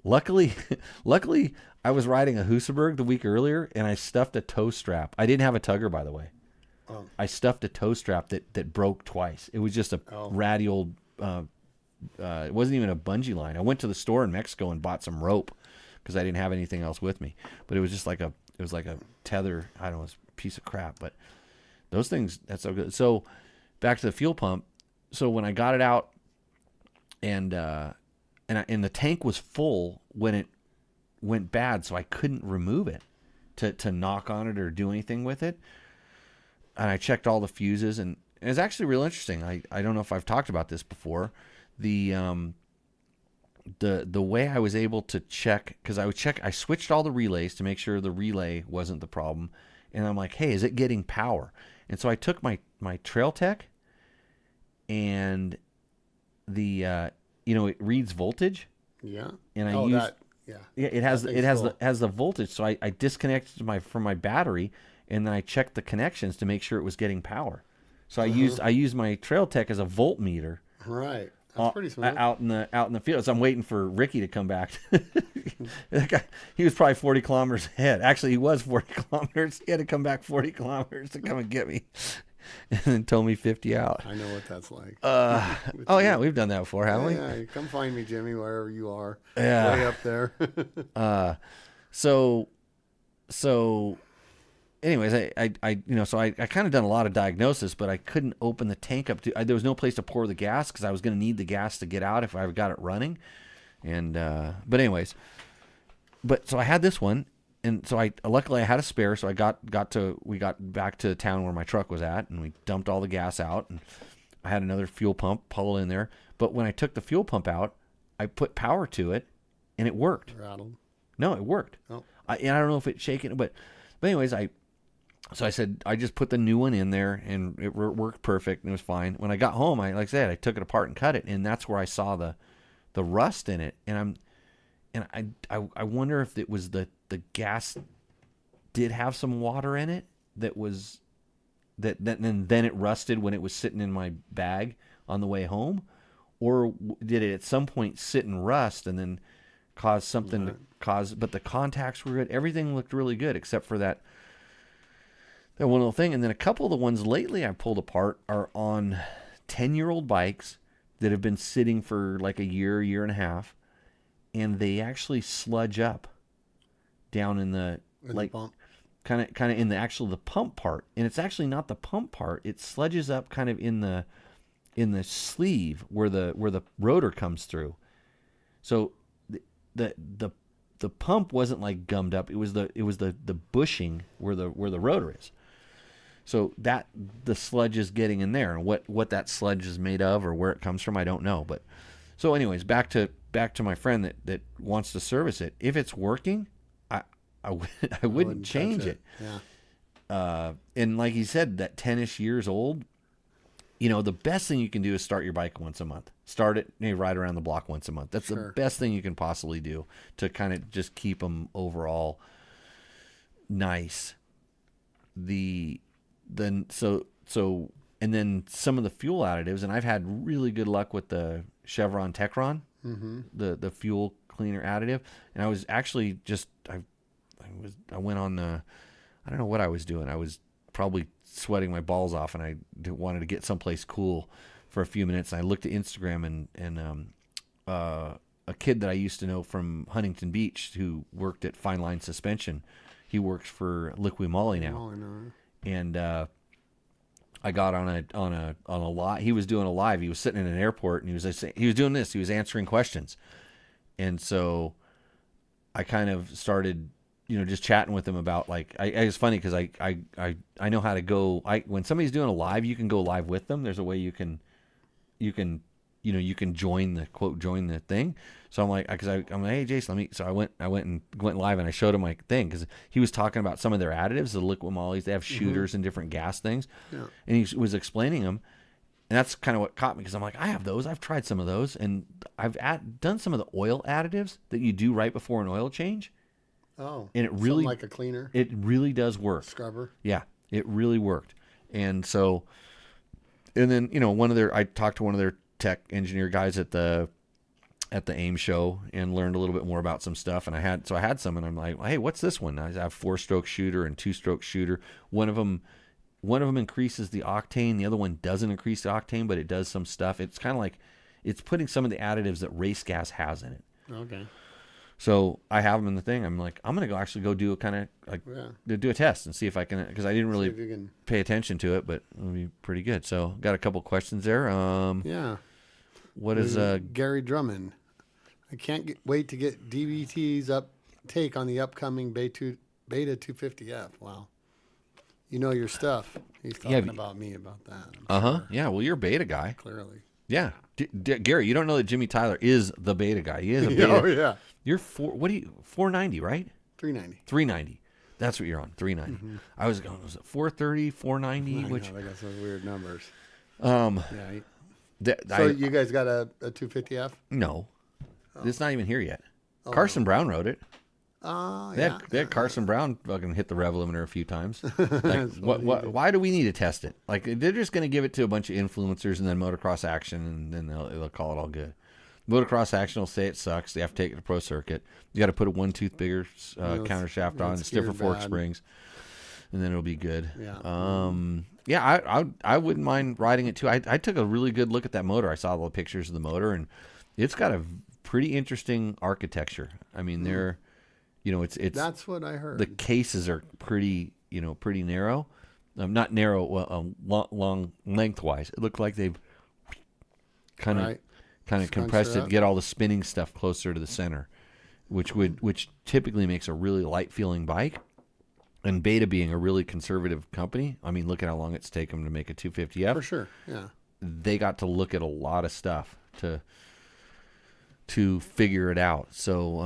Luckily, I was riding a Husaberg the week earlier, and I stuffed a tow strap. I didn't have a tugger, by the way. Oh. I stuffed a tow strap that broke twice. It was just a ratty old. It wasn't even a bungee line. I went to the store in Mexico and bought some rope because I didn't have anything else with me. But it was just like a tether. I don't know, it was a piece of crap. But those things, that's so good. So back to the fuel pump. So when I got it out, and the tank was full when it went bad, so I couldn't remove it to knock on it or do anything with it. And I checked all the fuses, and it was actually real interesting. I don't know if I've talked about this before. The way I was able to check, because I switched all the relays to make sure the relay wasn't the problem, and I'm like, hey, is it getting power? And so I took my Trail Tech, and the it reads voltage. Yeah. And it has the voltage. So I disconnected from my battery, and then I checked the connections to make sure it was getting power. So I used my Trail Tech as a voltmeter. Right. That's pretty smooth. Out in the field. So I'm waiting for Ricky to come back. That guy, he was probably 40 kilometers ahead. Actually, he was 40 kilometers. He had to come back 40 kilometers to come and get me, and then told me 50 out. I know what that's like. Oh yeah, we've done that before, haven't we? Yeah, come find me, Jimmy, wherever you are. Yeah, way up there. So anyways, I kind of done a lot of diagnosis, but I couldn't open the tank up. There was no place to pour the gas because I was going to need the gas to get out if I ever got it running. And but anyways, so I had this one, and so luckily I had a spare, so we got back to the town where my truck was at, and we dumped all the gas out, and I had another fuel pump pull in there. But when I took the fuel pump out, I put power to it, and it worked. Rattled. No, it worked. Oh. I don't know if it's shaking, but anyways, So I said, I just put the new one in there, and it worked perfect, and it was fine. When I got home, like I said, I took it apart and cut it, and that's where I saw the rust in it. And I wonder if it was the gas did have some water in it and then it rusted when it was sitting in my bag on the way home, or did it at some point sit and rust and then cause something to cause? But the contacts were good. Everything looked really good except for that one little thing. And then a couple of the ones lately I pulled apart are on 10-year-old bikes that have been sitting for like a year and a half, and they actually sludge up down in the bump. kind of in the pump part, and it's actually not the pump part. It sludges up kind of in the sleeve where the rotor comes through. So the pump wasn't like gummed up. It was the bushing where the rotor is. So that the sludge is getting in there, and what that sludge is made of or where it comes from, I don't know. But so anyways, back to my friend that wants to service it. If it's working, I wouldn't change it. Yeah. And like he said, that 10-ish years old, the best thing you can do is start your bike once a month. Start it, ride around the block once a month. That's the best thing you can possibly do to kind of just keep them overall nice. And then some of the fuel additives, and I've had really good luck with the Chevron Techron, the fuel cleaner additive. And I was actually I went on I don't know what I was doing. I was probably sweating my balls off, and I wanted to get someplace cool for a few minutes. And I looked at Instagram, and a kid that I used to know from Huntington Beach who worked at Fine Line Suspension, he works for Liqui Moly now. And I got on a lot. He was doing a live. He was sitting in an airport, and he was doing this. He was answering questions, and so I kind of started, just chatting with him about it's funny because I know how to go. When somebody's doing a live, you can go live with them. There's a way you can join the thing. So I'm like, I'm like, hey Jason, so I went live, and I showed him my thing because he was talking about some of their additives, the liquid mollies. They have shooters and different gas things, and he was explaining them, and that's kind of what caught me because I'm like, I have those. I've tried some of those, and I've done some of the oil additives that you do right before an oil change. Oh, and it really like a cleaner. It really does work. Scrubber. Yeah, it really worked, and so, and then I talked to one of their tech engineer guys at the AIM show and learned a little bit more about some stuff. And I had some, and I'm like, hey, what's this one? I have 4-stroke shooter and 2-stroke shooter. One of them increases the octane. The other one doesn't increase the octane, but it does some stuff. It's kind of like it's putting some of the additives that race gas has in it. Okay. So I have them in the thing. I'm like, I'm going to go do do a test and see if I can, because I didn't really pay attention to it, but it'll be pretty good. So got a couple questions there. Yeah. What is Gary Drummond? I can't wait to get DBT's take on the upcoming Beta 250F. Wow. You know your stuff. He's talking about me about that. Sure. Yeah. Well, you're a Beta guy. Clearly. Yeah. Gary, you don't know that Jimmy Tyler is the Beta guy. He is a Beta. Oh, yeah. You're 490, right? 390. 390. That's what you're on, 390. Mm-hmm. I was going, was it 430, 490? I know, they got some weird numbers. Yeah. So you guys got a 250F? No. It's not even here yet. Carson Brown wrote it. They had Carson Brown fucking hit the rev limiter a few times. Why do we need to test it? Like, they're just going to give it to a bunch of influencers and then Motocross Action, and then they'll call it all good. Motocross Action will say it sucks. They have to take it to Pro Circuit. You got to put a 1-tooth bigger counter shaft on, stiffer fork springs, and then it'll be good. Yeah. I wouldn't mind riding it too. I took a really good look at that motor. I saw all the pictures of the motor, and it's got a pretty interesting architecture. I mean, they're, it's that's what I heard. The cases are pretty narrow. Not narrow, long lengthwise. It looked like they've kind of compressed it to get all the spinning stuff closer to the center, which typically makes a really light feeling bike. And Beta being a really conservative company, I mean, look at how long it's taken them to make a 250F. For sure, yeah. They got to look at a lot of stuff to figure it out. So,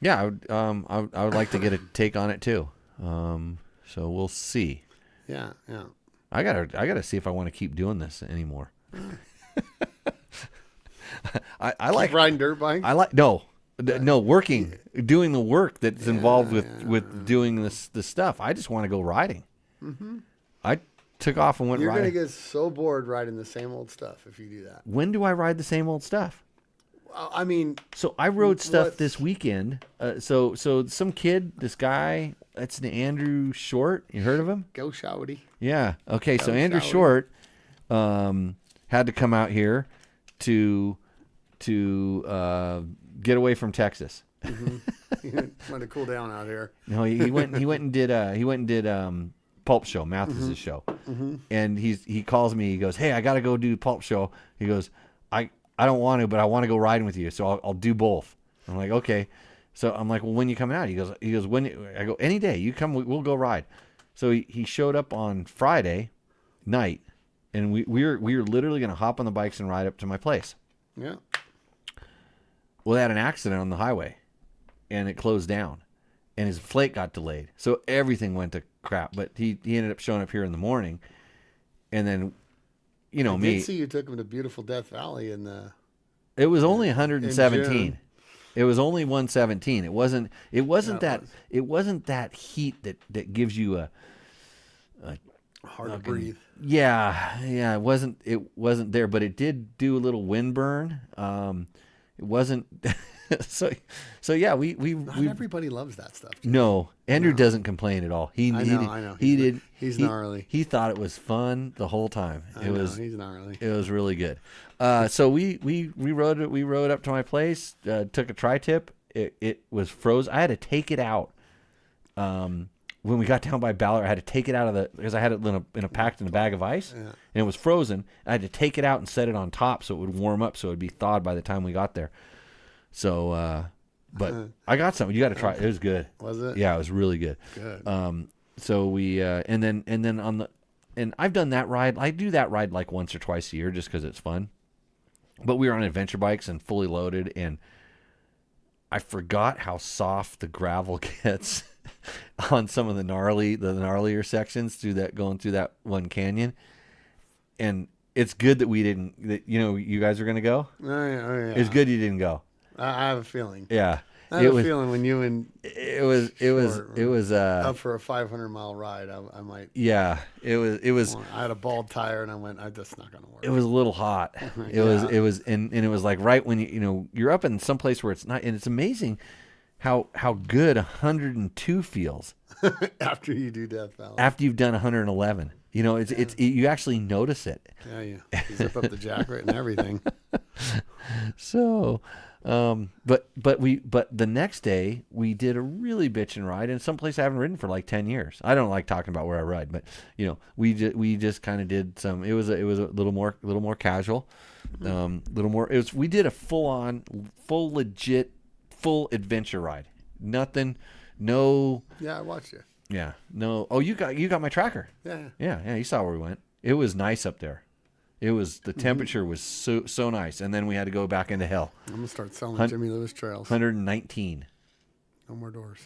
I would like to get a take on it too. So we'll see. Yeah. I gotta see if I want to keep doing this anymore. I like riding dirt bikes. doing the work that's involved with doing this stuff. I just want to go riding. Mm-hmm. I took off and went riding. You're gonna get so bored riding the same old stuff if you do that. When do I ride the same old stuff? I mean, so I rode stuff this weekend. So some kid, this guy, that's the Andrew Short. You heard of him? Go Shouty. Yeah. Okay. So Andrew Short had to come out here to get away from Texas. He went to cool down out here. No, he went and did Pulp Show, Mathis's show. And he calls me, he goes, "Hey, I gotta go do Pulp Show." He goes, I don't want to, but I want to go riding with you, so I'll do both. I'm like, okay. So I'm like, well, when you coming out? He goes, when? I go, any day. You come, we'll go ride. So he showed up on Friday night, and we were literally gonna hop on the bikes and ride up to my place. Yeah. Well, they had an accident on the highway, and it closed down, and his flight got delayed, so everything went to crap. But he ended up showing up here in the morning, and then, I did see you took him to beautiful Death Valley in the. It was only 117. June. It was only 117. It wasn't that heat that gives you a Hard to breathe. Yeah. It wasn't there, but it did do a little wind burn. It wasn't. So yeah, we Not everybody loves that stuff. Jim. No, Andrew doesn't complain at all. I know. He's gnarly. He thought it was fun the whole time. He's gnarly. It was really good. So we rode it. We rode up to my place. Took a tri-tip. It was frozen. I had to take it out. When we got down by Ballard, I had to take it out because I had it packed in a bag of ice, and it was frozen. I had to take it out and set it on top so it would warm up, so it would be thawed by the time we got there. So, but I got something. You got to try it. It was good. Was it? Yeah, it was really good. Good. So we and then I've done that ride. I do that ride like once or twice a year just because it's fun. But we were on adventure bikes and fully loaded, and I forgot how soft the gravel gets on some of the gnarlier sections going through that one canyon. And it's good that you guys are going to go. Oh, yeah. It's good you didn't go. I have a feeling. Yeah. I have a feeling when you and it was up for a 500-mile ride, I might. Yeah, it was. I had a bald tire, and I went, "That's not going to work." It was a little hot. It was, and it was like right when you're up in some place where it's not, and it's amazing how good 102 feels after you do Death Valley. After you've done 111, you actually notice it. Yeah, you zip up the jacket and everything. So. But the next day we did a really bitchin' ride in some place I haven't ridden for like 10 years. I don't like talking about where I ride, but we just kind of did some. It was a little more casual, we did a full legit adventure ride. Nothing, no. Yeah, I watched you. Yeah, no. Oh, you got my tracker. Yeah. You saw where we went. It was nice up there. The temperature was so nice, and then we had to go back into hell. I'm gonna start selling Jimmy Lewis trails. 119. No more doors.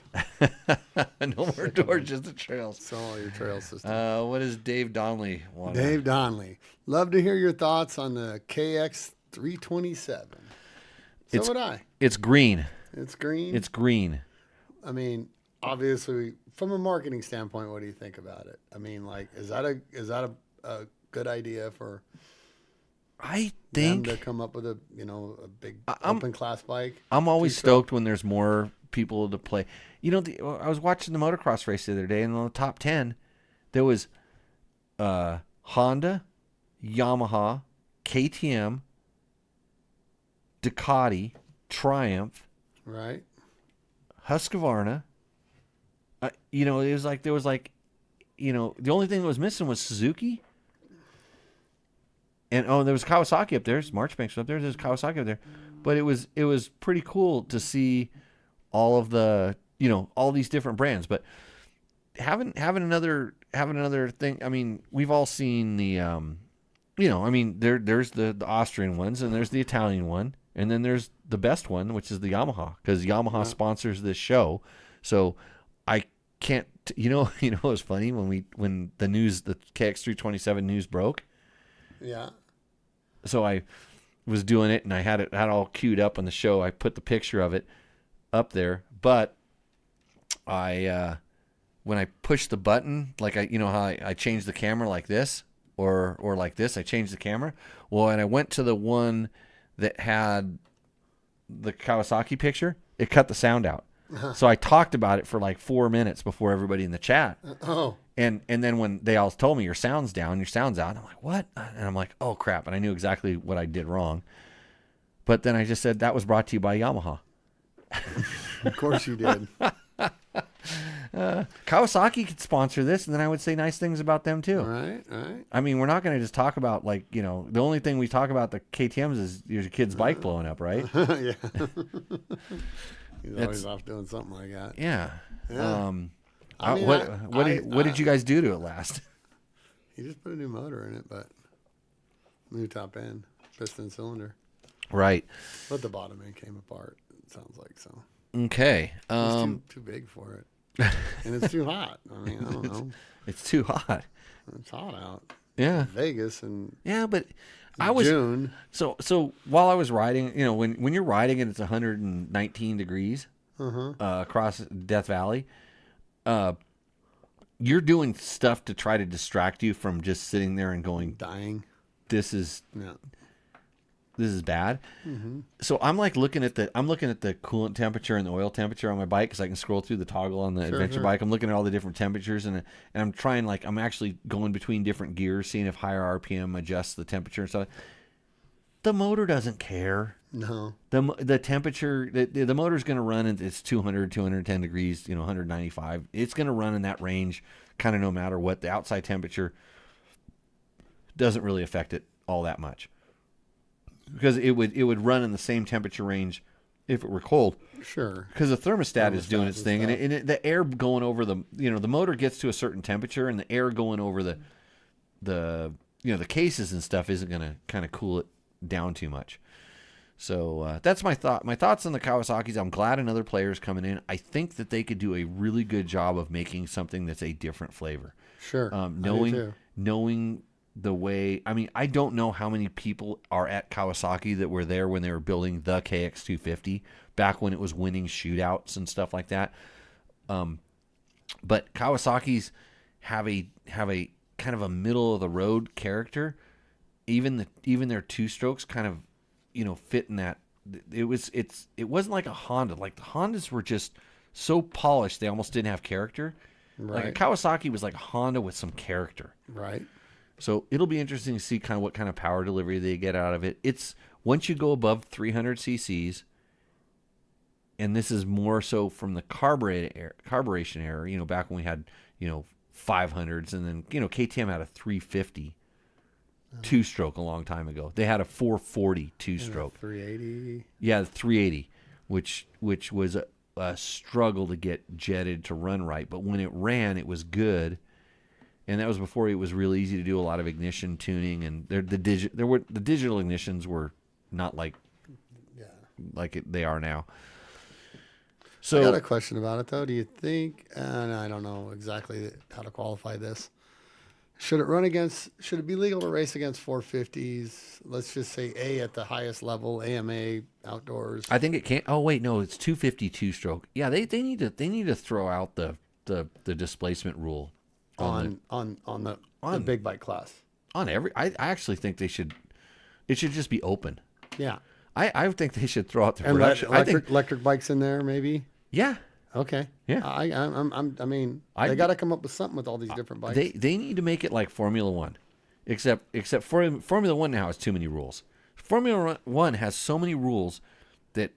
No more doors, just the trails. Sell all your trail system. What does Dave Donnelly want? Dave Donnelly, love to hear your thoughts on the KX 327. So would I. It's green. It's green. It's green. I mean, obviously, from a marketing standpoint, what do you think about it? I mean, like, is that a good idea for? I think them to come up with a big open class bike. I'm always stoked when there's more people to play. I was watching the motocross race the other day, and on the top 10, there was Honda, Yamaha, KTM, Ducati, Triumph, right? Husqvarna. It was like there was the only thing that was missing was Suzuki. And there was Kawasaki up there. Marchbanks up there. There's Kawasaki up there, but it was pretty cool to see all of the all these different brands. But having another thing. I mean, we've all seen the there's the Austrian ones, and there's the Italian one, and then there's the best one, which is the Yamaha, because Yamaha sponsors this show. So I can't. It was funny when the KX327 news broke. Yeah. So I was doing it, and I had it all queued up on the show. I put the picture of it up there, but when I pushed the button, like how I changed the camera like this or like this, I changed the camera. Well, and I went to the one that had the Kawasaki picture, it cut the sound out. So I talked about it for like 4 minutes before everybody in the chat. Oh. And then when they all told me your sound's down, your sound's out, I'm like, what? And I'm like, oh crap. And I knew exactly what I did wrong. But then I just said that was brought to you by Yamaha. Of course you did. Kawasaki could sponsor this, and then I would say nice things about them too. All right. I mean, we're not going to just talk about the only thing we talk about the KTM's is your kid's bike blowing up, right? Yeah. He's always off doing something like that. Yeah. Yeah. What did you guys do to it last? He just put a new motor in it, but new top end, piston cylinder. Right. But the bottom end came apart. It sounds like so. Okay. It's too big for it, and it's too hot. I mean, I don't know. It's too hot. It's hot out. Yeah. Vegas and Yeah, but I was June. So while I was riding, when you're riding and it's 119 degrees across Death Valley, you're doing stuff to try to distract you from just sitting there and going, Dying. this is Yeah. bad. So I'm like looking at the coolant temperature and the oil temperature on my bike because I can scroll through the toggle on the adventure bike. I'm looking at all the different temperatures and I'm trying, I'm actually going between different gears, seeing if higher RPM adjusts the temperature and stuff. The motor doesn't care. No. The temperature, the motor's going to run and it's 200, 210 degrees, 195. It's going to run in that range kind of no matter what. The outside temperature doesn't really affect it all that much. Because it would run in the same temperature range if it were cold. Sure. Because the thermostat is doing its and thing, stuff. and the air going over the motor gets to a certain temperature, and the air going over the cases and stuff isn't going to kind of cool it down too much. So that's my thought. My thoughts on the Kawasaki's. I'm glad another player's coming in. I think that they could do a really good job of making something that's a different flavor. Sure. Knowing the way, I mean, I don't know how many people are at Kawasaki that were there when they were building the KX250 back when it was winning shootouts and stuff like that. But Kawasaki's have a kind of a middle of the road character. Even their two strokes kind of, fit in that. It wasn't like a Honda. Like the Hondas were just so polished they almost didn't have character. Right. Like a Kawasaki was like a Honda with some character. Right. So it'll be interesting to see kind of what kind of power delivery they get out of it. It's once you go above 300 cc's, and this is more so from the carburation era, back when we had, 500s, and then, KTM had a 350 two-stroke a long time ago. They had a 440 two-stroke. 380. Yeah, the 380, which was a struggle to get jetted to run right. But when it ran, it was good. And that was before it was real easy to do a lot of ignition tuning, and the digital ignitions were not like they are now. So I got a question about it though. Do you think? And I don't know exactly how to qualify this. Should it be legal to race against 450s? Let's just say A at the highest level, AMA outdoors. I think it can't. Oh wait, no, it's 252 stroke. Yeah, they need to throw out the displacement rule. On the big bike class. I actually think it should just be open. Yeah. I think they should throw out the And production. electric bikes in there, maybe. Yeah. Okay. Yeah. They got to come up with something with all these different bikes. They need to make it like Formula One, except Formula One now has too many rules. Formula One has so many rules that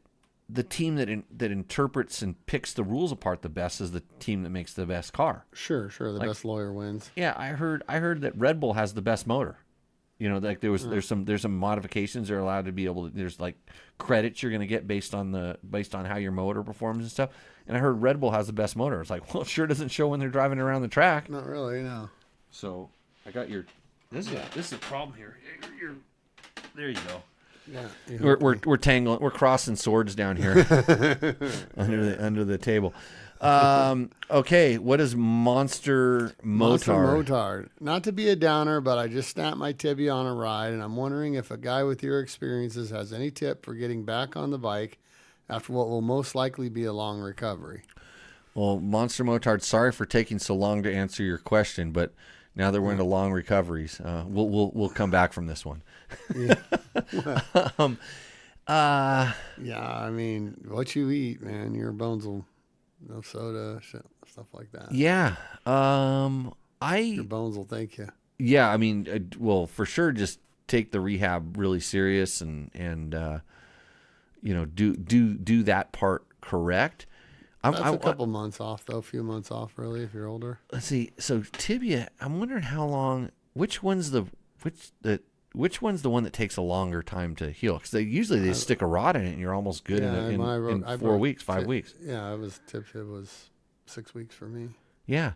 the team that interprets and picks the rules apart the best is the team that makes the best car. Sure. The best lawyer wins. Yeah, I heard that Red Bull has the best motor. Like there's some modifications they're allowed to be able to. There's like credits you're going to get based on how your motor performs and stuff. And I heard Red Bull has the best motor. It's like, well, it sure doesn't show when they're driving around the track. Not really, no. So I got your. This is a problem here. There you go. Yeah. We're tangling. We're crossing swords down here under the table. Okay, what is Monster Motard? Monster Motard. Not to be a downer, but I just snapped my tibia on a ride, and I'm wondering if a guy with your experiences has any tip for getting back on the bike after what will most likely be a long recovery. Well, Monster Motard, sorry for taking so long to answer your question, but now that we're into long recoveries, we'll come back from this one. Yeah. I mean, what you eat, man, your bones will. No soda, shit, stuff like that. Yeah. Your bones will thank you. Yeah, I mean, well, for sure, just take the rehab really serious and do that part correct. That's a couple months off, though. A few months off, really, if you're older. Let's see. So tibia, I'm wondering how long. Which one's the one that takes a longer time to heal? Because they stick a rod in it, and you're almost good in 4 weeks, 5 weeks. Yeah, it was 6 weeks for me. Yeah.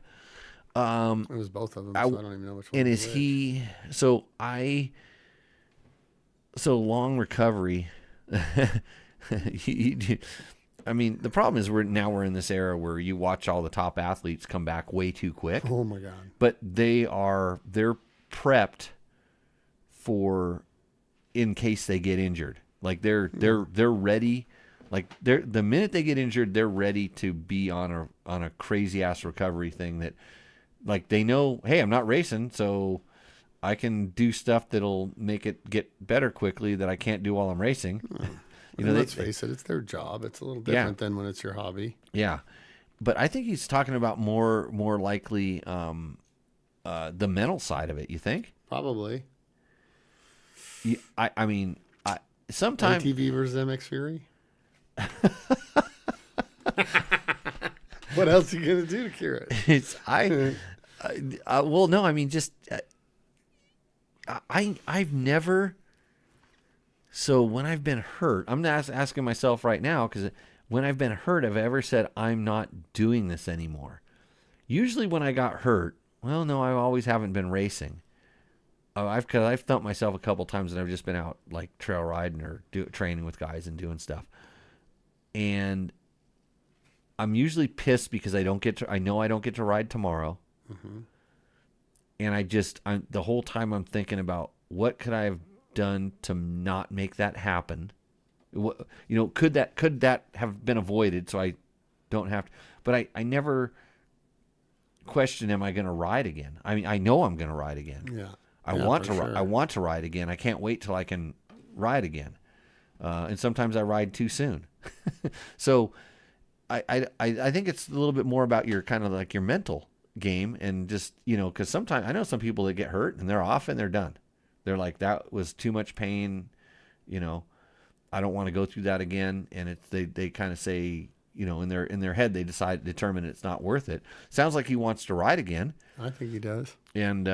It was both of them, so I don't even know which one. And is he? So long recovery. I mean, the problem is we're in this era where you watch all the top athletes come back way too quick. Oh my God! But they're prepped for in case they get injured. Like they're ready. Like the minute they get injured, they're ready to be on a crazy ass recovery thing that, like, they know, hey, I'm not racing, so I can do stuff that'll make it get better quickly that I can't do while I'm racing. Let's face it, it's their job. It's a little different than when it's your hobby. Yeah, but I think he's talking about more likely the mental side of it. You think? Probably. I mean, sometimes ATV versus MX Fury. What else are you gonna do to cure it? Well, no, I mean, just I've never. So when I've been hurt, I'm not asking myself right now, because when I've been hurt, have I ever said I'm not doing this anymore? Usually when I got hurt, well, no, I always haven't been racing. I've thumped myself a couple times, and I've just been out like trail riding or training with guys and doing stuff. And I'm usually pissed because I know I don't get to ride tomorrow. Mm-hmm. And the whole time I'm thinking about what could I have done to not make that happen. Could that have been avoided so I don't have to? But I never question, am I going to ride again? I mean, I know I'm going to ride again. Yeah. I want to ride again. I can't wait till I can ride again. And sometimes I ride too soon. So I think it's a little bit more about your kind of like your mental game, and just, because sometimes I know some people that get hurt and they're off and they're done. They're like, that was too much pain. I don't want to go through that again. And they kind of say, in their head, they determine it's not worth it. Sounds like he wants to ride again. I think he does. And,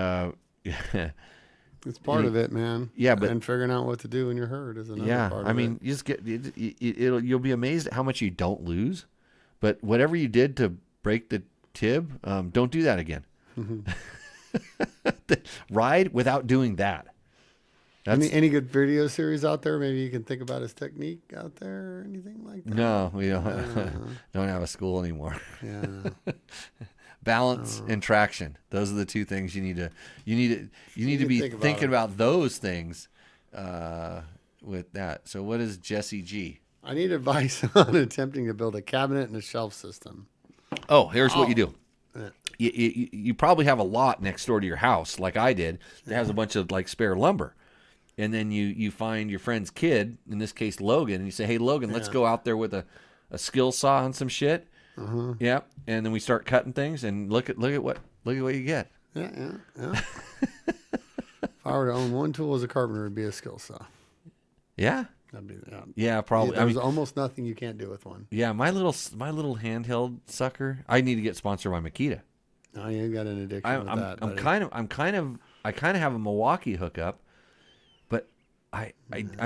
it's part of it, man. Yeah, but and figuring out what to do when you're hurt is another part of it. I mean, you just you'll be amazed at how much you don't lose. But whatever you did to break the tib, don't do that again. Mm-hmm. Ride without doing that. Any good video series out there? Maybe you can think about his technique out there or anything like that. No, we don't have a school anymore. Yeah. Balance and traction. Those are the two things you need to be thinking about those things with that. So what is Jesse G? I need advice on attempting to build a cabinet and a shelf system. Oh, here's what you do. You probably have a lot next door to your house, like I did, that has a bunch of like spare lumber. And then you find your friend's kid, in this case Logan, and you say, hey, Logan, let's go out there with a skill saw and some shit. Uh-huh. Yeah, and then we start cutting things, and look at what you get. Yeah. If I were to own one tool as a carpenter, it'd be a skill saw. Yeah. That'd be, yeah, probably. There's almost nothing you can't do with one. Yeah, my little handheld sucker. I need to get sponsored by Makita. Oh, you got an addiction with that. I kind of have a Milwaukee hookup, but I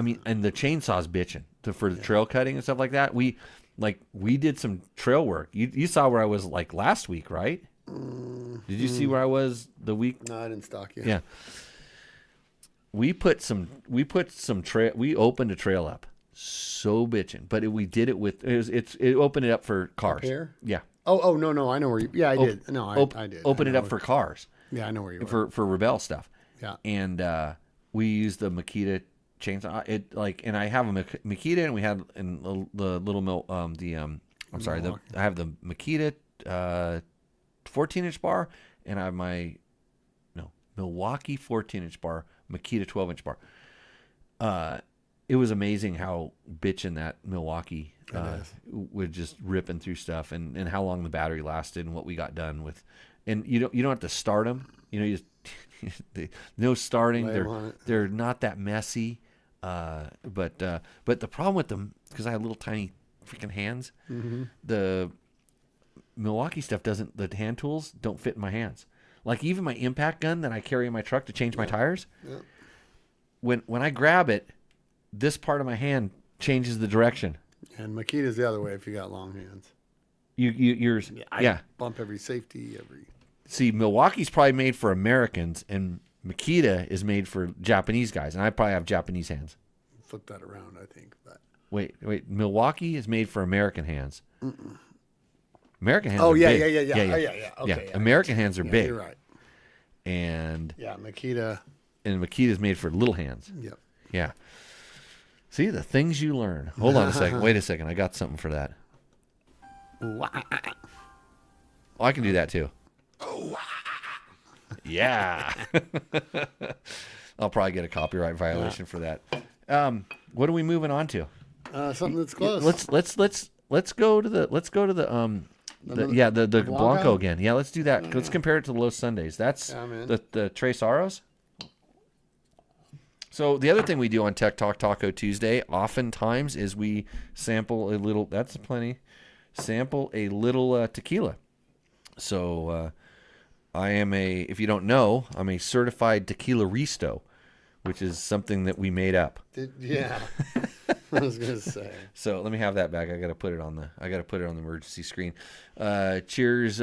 mean, and the chainsaw's bitching for the trail cutting and stuff like that. We did some trail work. You saw where I was like last week, right? Did you see where I was the week? No, I didn't stalk you. Yeah. We opened a trail up, so bitching, but we did it with it opened it up for cars. Up here? Yeah. Oh no, I know where you. Yeah, I did. No, I did. Open it up for cars. Yeah, I know where you were. For Rebel stuff. Yeah. And we used the Makita chainsaw. And I have a Makita, and we had the little I have the Makita 14-inch bar, and I have my Milwaukee 14-inch bar, Makita 12-inch bar. It was amazing how bitchin' that Milwaukee would just ripping through stuff, and how long the battery lasted, and what we got done with. And you don't have to start them. You just no starting. They're not that messy. But the problem with them, because I have little tiny freaking hands, Milwaukee stuff doesn't. The hand tools don't fit in my hands. Like even my impact gun that I carry in my truck to change my tires. Yeah. When I grab it, this part of my hand changes the direction. And Makita's the other way if you got long hands. Yours. I bump every safety, See, Milwaukee's probably made for Americans, and Makita is made for Japanese guys, and I probably have Japanese hands. Flip that around, I think. But Wait. Milwaukee is made for American hands. American hands. Oh are yeah, big. yeah. Okay, yeah. American hands are big. You're right. And Yeah, Makita. Makita's made for little hands. Yep. Yeah. See the things you learn. Hold on a second. Wait a second. I got something for that. Oh, I can do that too. Yeah. I'll probably get a copyright violation for that. What are we moving on to? Something that's close. Let's go to the Blanco again. Yeah, let's do that. Let's compare it to the Los Sundays. That's the Tres Aros. So the other thing we do on Tech Talk Taco Tuesday oftentimes is we sample a little. That's plenty. Sample a little tequila. So I am if you don't know, I'm a certified tequila risto, which is something that we made up. Yeah. I was gonna say. So let me have that back. I gotta put it on the emergency screen. Cheers.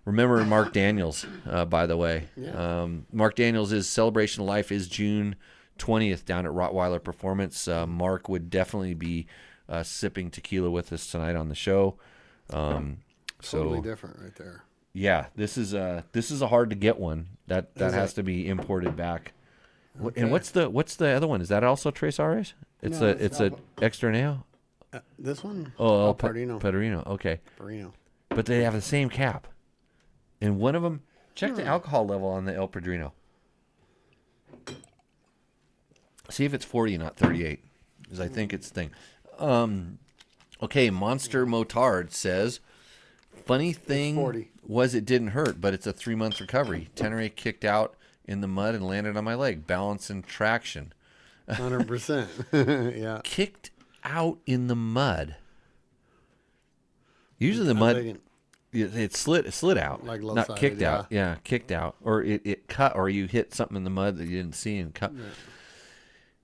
Remember Mark Daniels, by the way. Yeah. Mark Daniels' Celebration of Life is June 20th down at Rottweiler Performance. Mark would definitely be sipping tequila with us tonight on the show. Totally different right there. Yeah, this is a hard to get one. That has to be imported back. Okay. And what's the other one? Is that also Tres Ares? It's a extra nail. This one? Oh, Padrino. Padrino. Okay. Padrino. But they have the same cap. And one of them, check the alcohol level on the El Padrino. See if it's 40, not 38, because I think it's the thing. Okay, Monster Motard says, funny thing was it didn't hurt, but it's a 3-month recovery. Tenere kicked out in the mud and landed on my leg. Balance and traction. 100%. Yeah. Kicked out in the mud. Usually the mud, it slid out. Like not lopsided, kicked out. Yeah, kicked out. Or it cut, or you hit something in the mud that you didn't see and cut.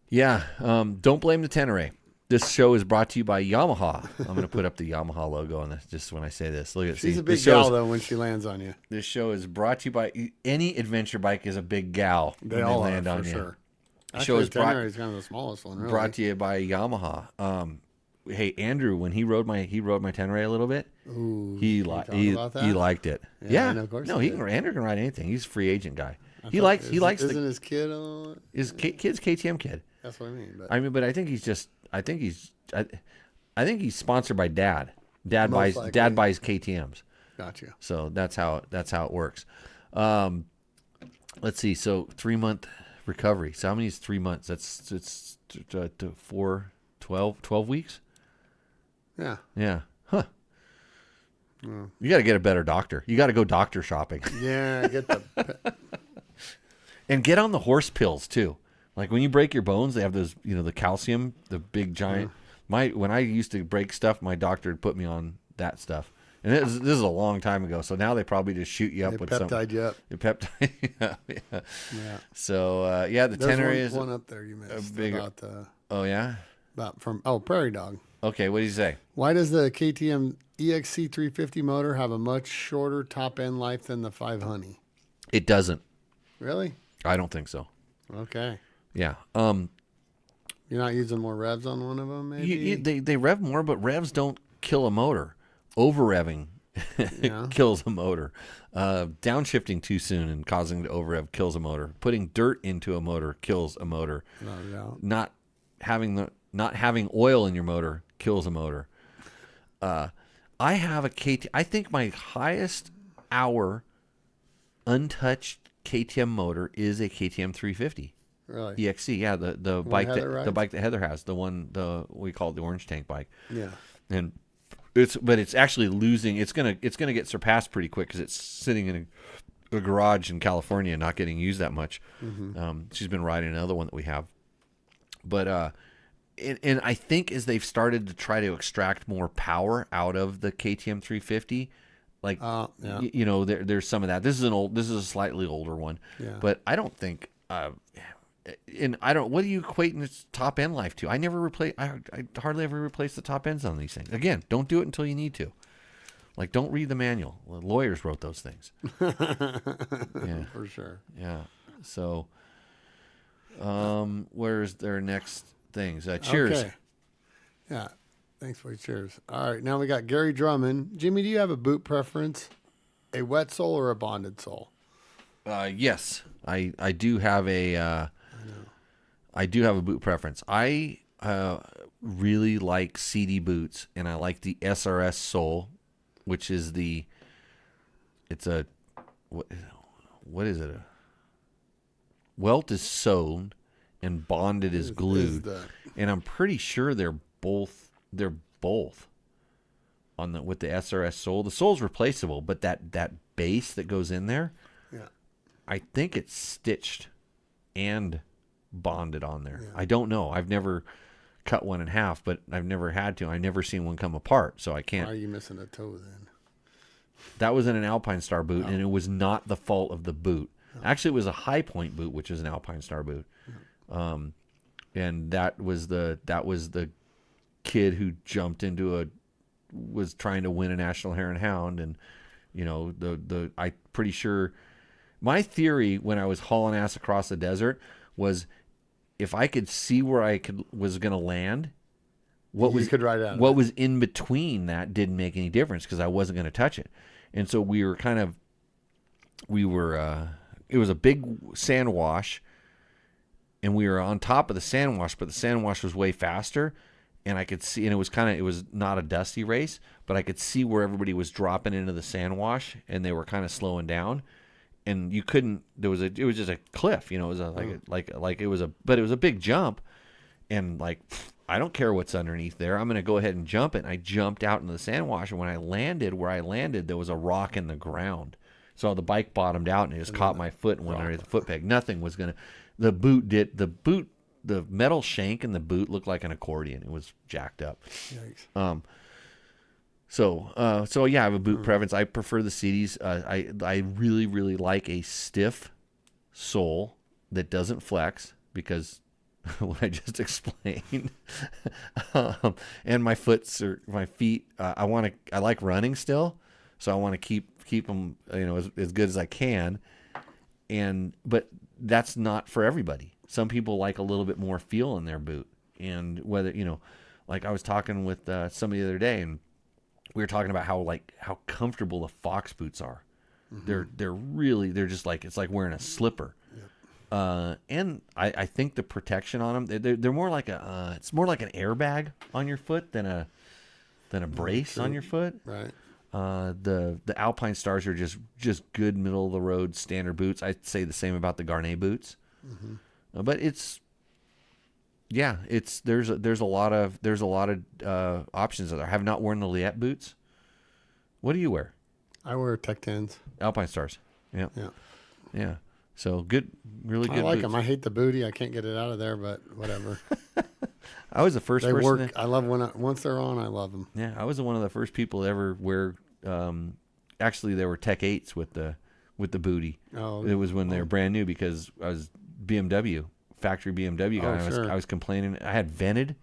Yeah. Don't blame the Tenere. This show is brought to you by Yamaha. I'm going to put up the Yamaha logo on this just when I say this. Look at She's a big gal, though, when she lands on you. This show is brought to you by any adventure bike is a big gal. They all land on you. Sure. Show is Tenere is kind of the smallest one, really. Brought to you by Yamaha. Hey, Andrew, when he rode my Tenere a little bit, he liked it. Yeah, of course. No, Andrew can ride anything. He's a free agent guy. He likes. Isn't his kid his kid's KTM kid. That's what I mean. But I think he's sponsored by Dad. Dad buys KTMs. Gotcha. So that's how it works. Let's see. So 3-month recovery. So how many is 3 months? It's 12 weeks. Yeah. Yeah. Huh. You got to get a better doctor. You got to go doctor shopping. Yeah. Get the. And get on the horse pills too. Like when you break your bones, they have those, the calcium, the big giant. When I used to break stuff, my doctor would put me on that stuff. And this is a long time ago. So now they probably just shoot you up with something. Peptide you up. Peptide. Yeah. So the Tenere is one up there you missed. Oh yeah. Prairie Dog. Okay, what do you say? Why does the KTM EXC 350 motor have a much shorter top end life than the 5 Honey? It doesn't. Really? I don't think so. Okay. Yeah. You're not using more revs on one of them, maybe? They rev more, but revs don't kill a motor. Over revving kills a motor. Downshifting too soon and causing it to over rev kills a motor. Putting dirt into a motor kills a motor. Not having oil in your motor kills a motor. I have a KTM. I think my highest hour untouched KTM motor is a KTM 350. Really? EXC, yeah, the bike that Heather has, we call it the orange tank bike. Yeah. And it's actually losing. It's gonna get surpassed pretty quick because it's sitting in a garage in California and not getting used that much. Mm-hmm. She's been riding another one that we have, but and I think as they've started to try to extract more power out of the KTM 350, Like, Yeah. you know, there's some of that. This is a slightly older one, Yeah. but I don't think, and I don't, what do you equate in its top end life to? I hardly ever replace the top ends on these things. Again, don't do it until you need to. Like, don't read the manual. Well, lawyers wrote those things. Yeah. For sure. Yeah. So, where's their next things? Cheers. Okay. Yeah. Thanks for your cheers. All right. Now we got Gary Drummond. Jimmy, do you have a boot preference? A wet sole or a bonded sole? Yes, I do have a boot preference. I really like CD boots, and I like the SRS sole, which is what is it? Welt is sewn and bonded is glued, and I'm pretty sure they're both on with the SRS sole. The sole's replaceable, but that base that goes in there, Yeah. I think it's stitched and bonded on there. Yeah. I don't know. I've never cut one in half, but I've never had to. I've never seen one come apart, so I Why can't. are you missing a toe then? That was in an Alpine Star boot, and it was not the fault of the boot. Actually, it was a High Point boot, which is an Alpine Star boot. And that was the kid who jumped into was trying to win a National Hare and Hound, and you know I'm pretty sure. My theory when I was hauling ass across the desert was, if I could see where was going to land, what could ride out of what it. was in between that didn't make any difference because I wasn't going to touch it. And so it was a big sand wash, and we were on top of the sand wash, but the sand wash was way faster, and I could see, and it was not a dusty race, but I could see where everybody was dropping into the sand wash, and they were kind of slowing down. And you couldn't. It was just a cliff, you know. It was but it was a big jump, and like, I don't care what's underneath there. I'm gonna go ahead and jump it. And I jumped out into the sand wash, and when I landed where I landed, there was a rock in the ground. So the bike bottomed out, and it just caught my foot and went underneath the foot peg. Nothing was gonna. The metal shank in the boot looked like an accordion. It was jacked up. Yikes. So yeah, I have a boot preference. I prefer the CDs. I really, really like a stiff sole that doesn't flex, because what I just explained. And my feet. I like running still, so I want to keep them, you know, as good as I can. But that's not for everybody. Some people like a little bit more feel in their boot, and whether, you know, like I was talking with somebody the other day, and we were talking about how comfortable the Fox boots are. Mm-hmm. They're just like, it's like wearing a slipper. Yep. And I think the protection on them, they're more like it's more like an airbag on your foot than a brace on your foot. Right. The Alpine Stars are just good middle of the road standard boots. I'd say the same about the Garnet boots. Mm-hmm. But there's a lot of options out there. I have not worn the Liette boots. What do you wear? I wear Tech 10s. Alpine Stars. Yeah. Yeah. Yeah. So good, really good. I like boots. them. I hate the booty. I can't get it out of there, but whatever. I was the first They person. work. I love once they're on. I love them. Yeah, I was one of the first people to ever wear. Actually, they were Tech 8s with the booty. Oh, It was when they were brand new, because I was factory BMW guy. Oh, sure. I was complaining. I had vented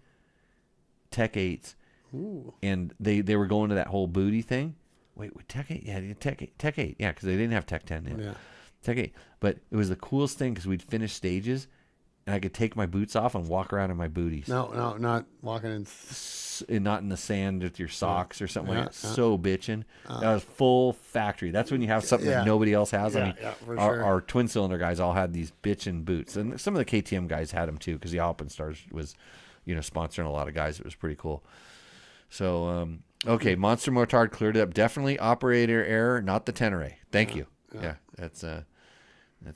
Tech 8s, Ooh. and they were going to that whole booty thing. Wait, with Tech 8? Yeah, Tech 8. Yeah, because they didn't have Tech 10 yet. Yeah. Tech 8. But it was the coolest thing, because we'd finish stages, and I could take my boots off and walk around in my booties. No, not walking in. And not in the sand with your socks or something like that. Yeah. So bitching. That was full factory. That's when you have something that nobody else has. I mean, for our, sure. our twin cylinder guys all had these bitchin' boots, and some of the KTM guys had them too, because the Alpine Stars was, you know, sponsoring a lot of guys. It was pretty cool. So okay, Monster Motard cleared it up. Definitely operator error, not the Tenere. Thank you. Yeah, that's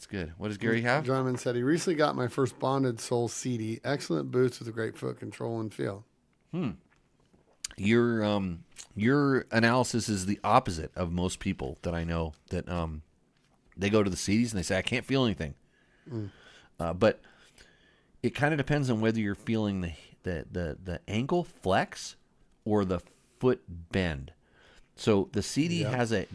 good. What does Gary have? Drummond said he recently got my first bonded sole CD. Excellent boots with a great foot control and feel. Your analysis is the opposite of most people that I know, that they go to the CDs and they say, I can't feel anything. But it kind of depends on whether you're feeling the ankle flex or the foot bend. So the CD has a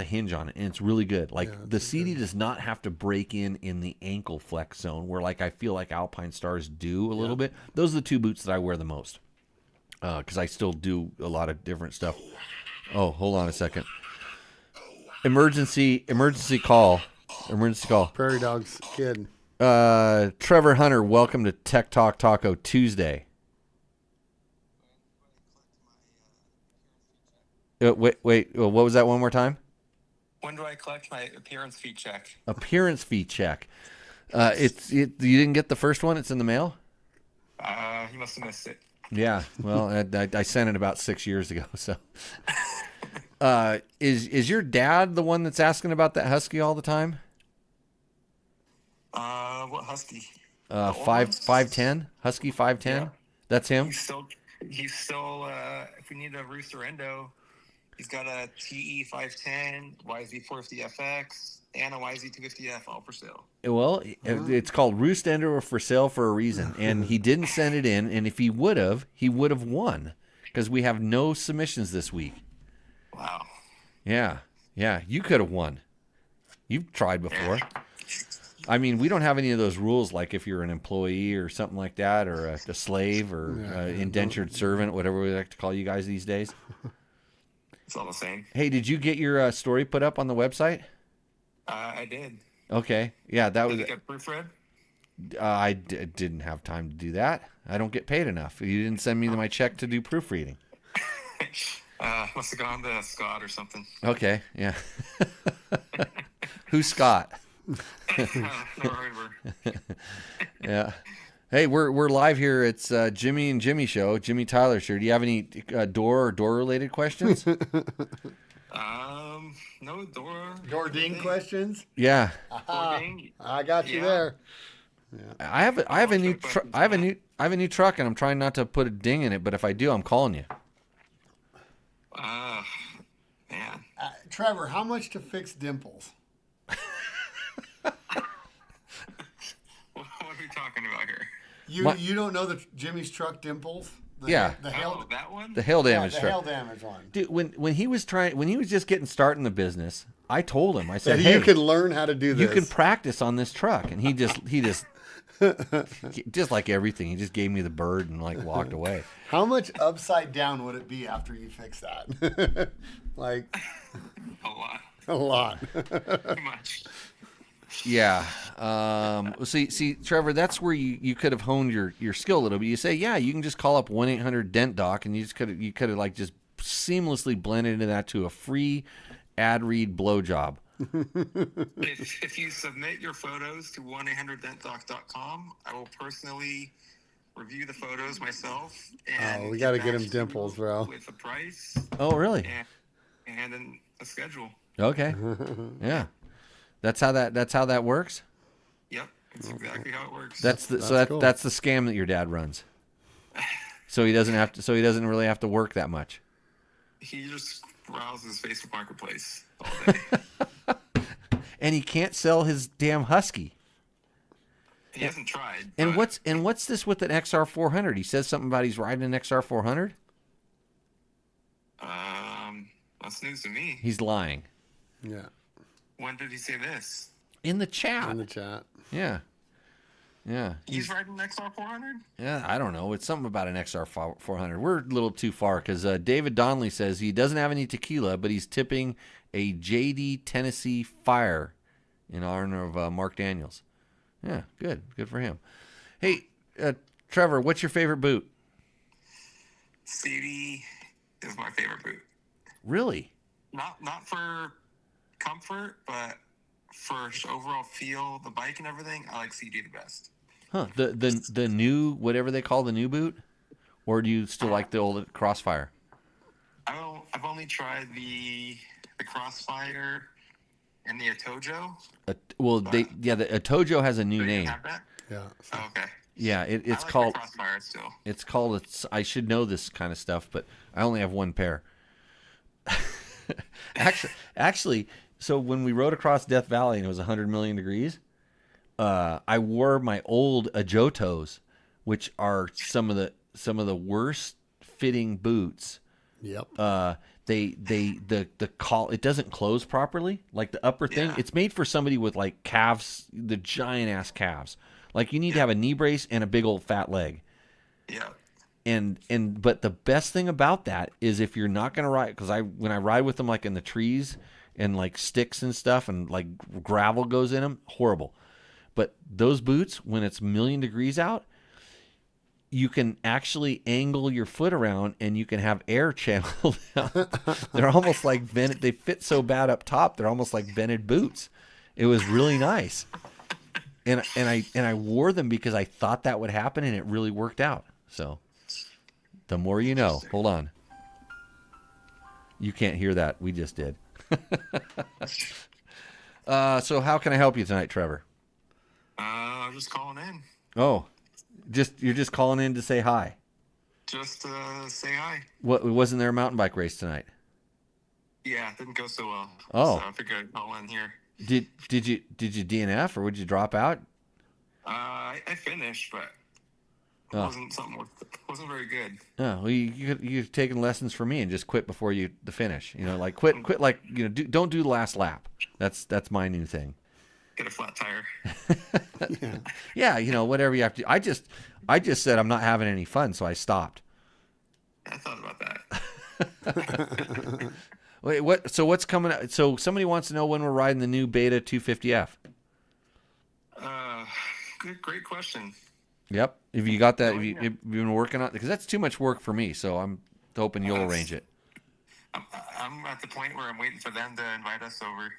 hinge on it, and it's really good. Like the CD does not have to break in the ankle flex zone, where like I feel like Alpine Stars do a little bit. Those are the two boots that I wear the most, because I still do a lot of different stuff. Oh, hold on a second. Emergency call. Prairie Dog's kid. Trevor Hunter, welcome to Tech Talk Taco Tuesday. Wait. What was that one more time? When do I collect my appearance fee check? Appearance fee check. You didn't get the first one? It's in the mail? You must have missed it. Yeah. Well, I sent it about 6 years ago. So, is your dad the one that's asking about that husky all the time? What husky? 5'10", husky 5'10". Yeah. That's him. He's still. If we need a rooster endo, he's got a TE 510, YZ450FX, and a YZ250F all for sale. Well, it's called Roost Ender for sale for a reason, and he didn't send it in. And if he would have won, because we have no submissions this week. Wow. Yeah, you could have won. You've tried before. I mean, we don't have any of those rules, like if you're an employee or something like that, or a slave or indentured servant, whatever we like to call you guys these days. It's all the same. Hey, did you get your story put up on the website? I did. Okay. Yeah, that was. Did it get proofread? I didn't have time to do that. I don't get paid enough. You didn't send me my check to do proofreading. Must have gone to Scott or something. Okay. Yeah. Who's Scott? No river. Yeah. Hey, we're live here. It's Jimmy and Jimmy show. Jimmy Tyler show. Do you have any door related questions? No Door ding questions? Yeah. Ding. I got you there. I have a new truck, and I'm trying not to put a ding in it. But if I do, I'm calling you. Man. Trevor, how much to fix dimples? What are we talking about here? You don't know Jimmy's truck dimples? The hail, that one? The hail damage the truck. hail damage one. Dude, when he was just getting started in the business, I told him, I said, That "Hey, you can learn how to do this. you can practice on this truck." And he just just like everything, he just gave me the bird and like walked away. How much upside down would it be after you fix that? Like A lot. a lot. Too much. Yeah. See, Trevor, that's where you could have honed your skill a little bit. You say, yeah, you can just call up 1-800-DENT-DOC, and you could have like just seamlessly blended into that to a free ad read blowjob. If you submit your photos to 1-800-DENTDoc.com, I will personally review the photos myself. And We got to get him back dimples, you bro. with a price Oh, really? and then a schedule. Okay. Yeah. That's how that works. Yep, that's exactly how it works. That's the cool. that's the scam that your dad runs. So he doesn't really have to work that much. He just browses Facebook Marketplace all day. And he can't sell his damn husky. He hasn't tried. And but what's this with an XR400? He says something about he's riding an XR400. That's news to me. He's lying. Yeah. When did he say this? In the chat. In the chat. Yeah. Yeah. He's riding an XR400? Yeah, I don't know. It's something about an XR400. We're a little too far because David Donnelly says he doesn't have any tequila, but he's tipping a JD Tennessee Fire in honor of Mark Daniels. Yeah, good. Good for him. Hey, Trevor, what's your favorite boot? CD is my favorite boot. Really? Not for comfort, but for overall feel, the bike and everything, I like CD the best. Huh. The new, whatever they call the new boot? Or do you still like the old Crossfire? I've only tried the Crossfire and the Atojo. The Atojo has a new Do you name. have that? Yeah. Oh, okay. Yeah, it's I like called. the Crossfire still. It's called. I should know this kind of stuff, but I only have one pair. Actually, so when we rode across Death Valley and it was 100 million degrees, I wore my old Ajotos, which are some of the worst fitting boots Yep. The call, it doesn't close properly. Like the upper thing, Yeah. it's made for somebody with like calves, the giant ass calves. Like you need to have a knee brace and a big old fat leg. Yeah. But the best thing about that is if you're not gonna ride, because when I ride with them like in the trees and like sticks and stuff and like gravel goes in them, horrible. But those boots, when it's 1,000,000 degrees out, you can actually angle your foot around and you can have air channeled out. They're almost like vented. They fit so bad up top, they're almost like vented boots. It was really nice. And I wore them because I thought that would happen, and it really worked out. So the more you know. Hold on. You can't hear that. We just did. So how can I help you tonight, Trevor? I'm just calling in. Oh, you're just calling in to say hi. Just say hi. What, wasn't there a mountain bike race tonight? Yeah, it didn't go so well. Oh. So I figured I'd call in here. Did you DNF or would you drop out? I finished, but it wasn't very good. Oh, well, you've taken lessons from me and just quit before the finish. You know, like quit like, you know, don't do the last lap. That's my new thing. Get a flat tire. Yeah, you know, whatever you have to. I just said I'm not having any fun, so I stopped. I thought about that. Wait, what? So what's coming out? So somebody wants to know when we're riding the new Beta 250F. Great question. Yep. If you got that, if you've been working on, because that's too much work for me. So I'm hoping you'll arrange it. I'm at the point where I'm waiting for them to invite us over.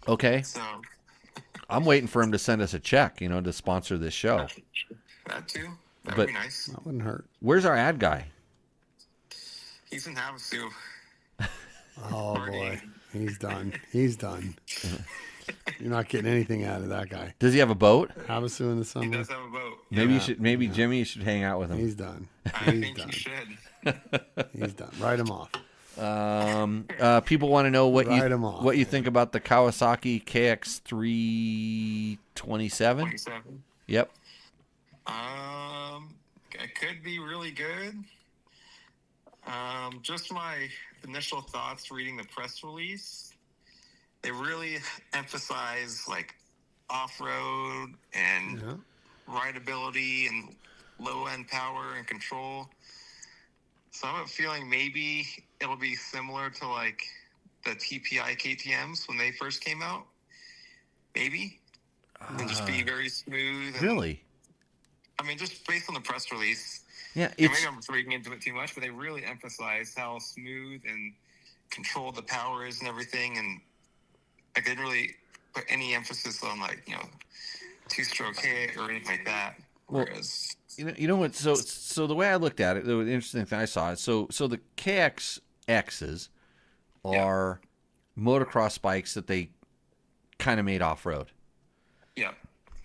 Okay. So I'm waiting for him to send us a check, you know, to sponsor this show. that too. That'd But- be nice. That wouldn't hurt. Where's our ad guy? He's in Havasu. Oh boy, he's done. He's done. You're not getting anything out of that guy. Does he have a boat? Havasu in the He summer. does have a boat. Maybe Yeah. Jimmy, you should hang out with him. He's done. I He's think done. he should. He's done. Write him off. People want to know what Write 'em off, you man. think about the Kawasaki KX327. 27. Yep. It could be really good. Just my initial thoughts reading the press release. They really emphasize like off-road and Yeah. rideability and low-end power and control. So I'm feeling maybe it'll be similar to like the TPI KTMs when they first came out. Maybe. And just be very smooth. And, Really? I mean, just based on the press release. Yeah. And It's maybe I'm just reading into it too much, but they really emphasize how smooth and controlled the power is and everything. And like, they didn't really put any emphasis on like, you know, two-stroke hit or anything like that. Well, Whereas, you know what? So the way I looked at it, the interesting thing I saw is so the KXXs are motocross bikes that they kind of made off road. yeah,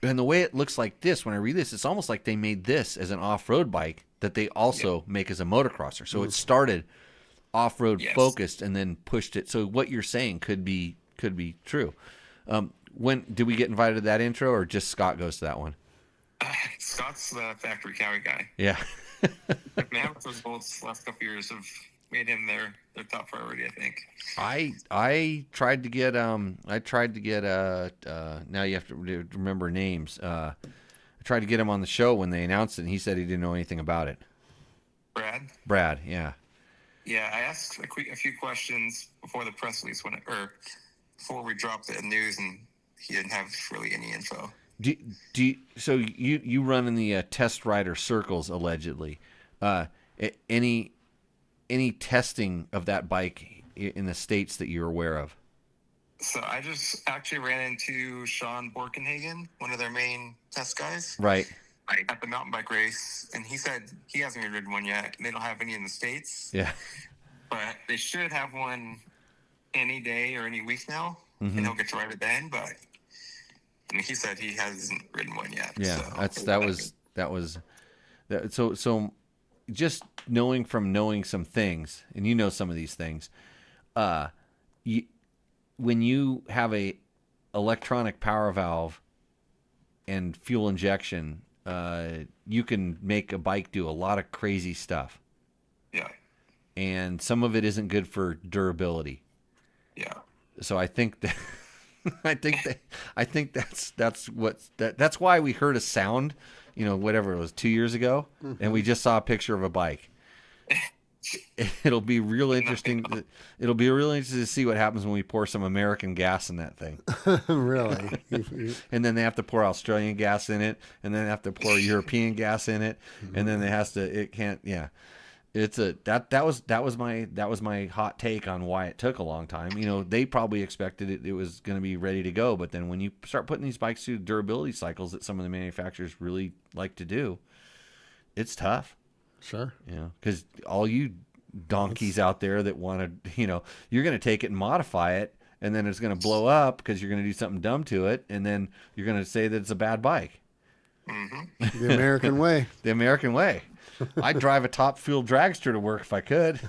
And the way it looks like this, when I read this, it's almost like they made this as an off road bike that they also make as a motocrosser. So it started off road Yes. focused and then pushed it. So what you're saying could be true. When did we get invited to that intro, or just Scott goes to that one? Scott's the factory Cowie guy. Yeah. Mammoth results last couple years have made him their top priority, I think. I tried to get now you have to remember names. I tried to get him on the show when they announced it, and he said he didn't know anything about it. Brad, yeah. Yeah, I asked a few questions before the press release before we dropped the news, and he didn't have really any info. So you run in the test rider circles allegedly. Any testing of that bike in the States that you're aware of? So I just actually ran into Sean Borkenhagen, one of their main test guys, Right. at the mountain bike race, and he said he hasn't even ridden one yet. They don't have any in the States, Yeah. but they should have one any day or any week now, Mm-hmm. and he'll get to ride it then. But I mean, he said he hasn't ridden one yet. Yeah. so. That was so just knowing some things, and you know some of these things, when you have a electronic power valve and fuel injection, you can make a bike do a lot of crazy stuff. Yeah. and some of it isn't good for durability. Yeah. So I think that I think that's why we heard a sound, whatever it was 2 years ago, and we just saw a picture of a bike. It'll be real interesting. It'll be real interesting to see what happens when we pour some American gas in that thing. Really? And then they have to pour Australian gas in it, and then they have to pour European gas in it, and then it can't. Yeah, that was my hot take on why it took a long time. They probably expected it was going to be ready to go, but then when you start putting these bikes through durability cycles that some of the manufacturers really like to do, it's tough. Sure. Because all you donkeys out there that want to, you're going to take it and modify it, and then it's going to blow up because you're going to do something dumb to it, and then you're going to say that it's a bad bike. Mm-hmm. The American way. The American way. I'd drive a top fuel dragster to work if I could.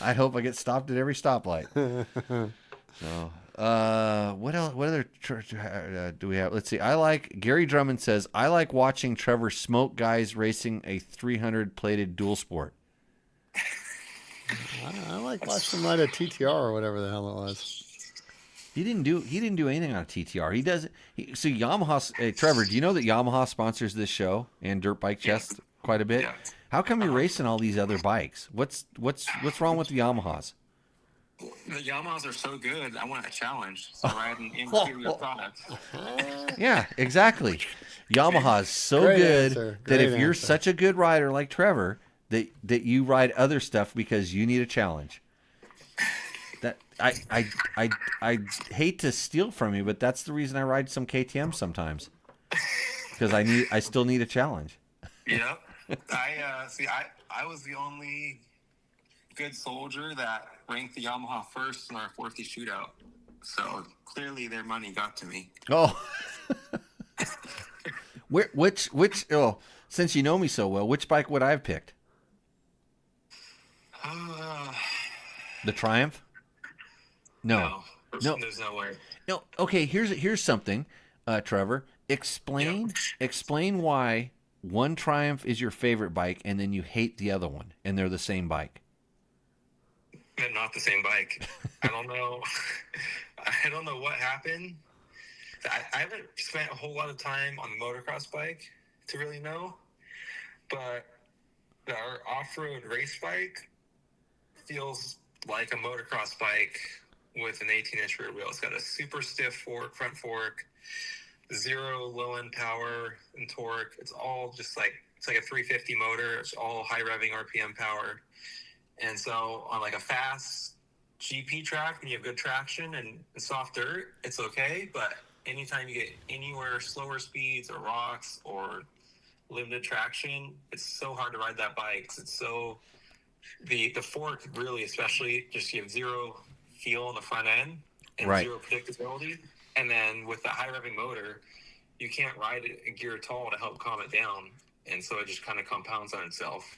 I hope I get stopped at every stoplight. So, what else? What other do we have? Let's see. Gary Drummond says, I like watching Trevor smoke guys racing a 300 plated dual sport. I like watching him ride a TTR or whatever the hell it was. He didn't do anything on a TTR. He does. So Yamaha. Hey, Trevor, do you know that Yamaha sponsors this show and Dirt Bike Chest quite a bit? Yeah. How come you're racing all these other bikes? What's wrong with the Yamahas? The Yamahas are so good. I want a challenge. So I had an inferior product. Yeah, exactly. Yamaha is so Great good answer. that Great if you're answer. such a good rider like Trevor, that you ride other stuff because you need a challenge. That I hate to steal from you, but that's the reason I ride some KTM sometimes, because I still need a challenge. Yep. I was the only good soldier that ranked the Yamaha first in our 450 shootout. So clearly their money got to me. Oh. Which since you know me so well, which bike would I have picked? The Triumph? No. There's no way. No. Okay, here's something, Trevor. Explain why one Triumph is your favorite bike and then you hate the other one, and they're the same bike. They're not the same bike. I don't know. I don't know what happened. I haven't spent a whole lot of time on the motocross bike to really know, but our off-road race bike feels like a motocross bike with an 18-inch rear wheel. It's got a super stiff front fork, zero low-end power and torque. It's all just it's like a 350 motor. It's all high revving RPM power. And so on like a fast GP track, when you have good traction and soft dirt, it's okay. But anytime you get anywhere slower speeds or rocks or limited traction, it's so hard to ride that bike. 'Cause it's so the fork really, especially, just you have zero feel on the front end and Right. zero predictability. And then with the high revving motor, you can't ride it a gear at all to help calm it down. And so it just kind of compounds on itself.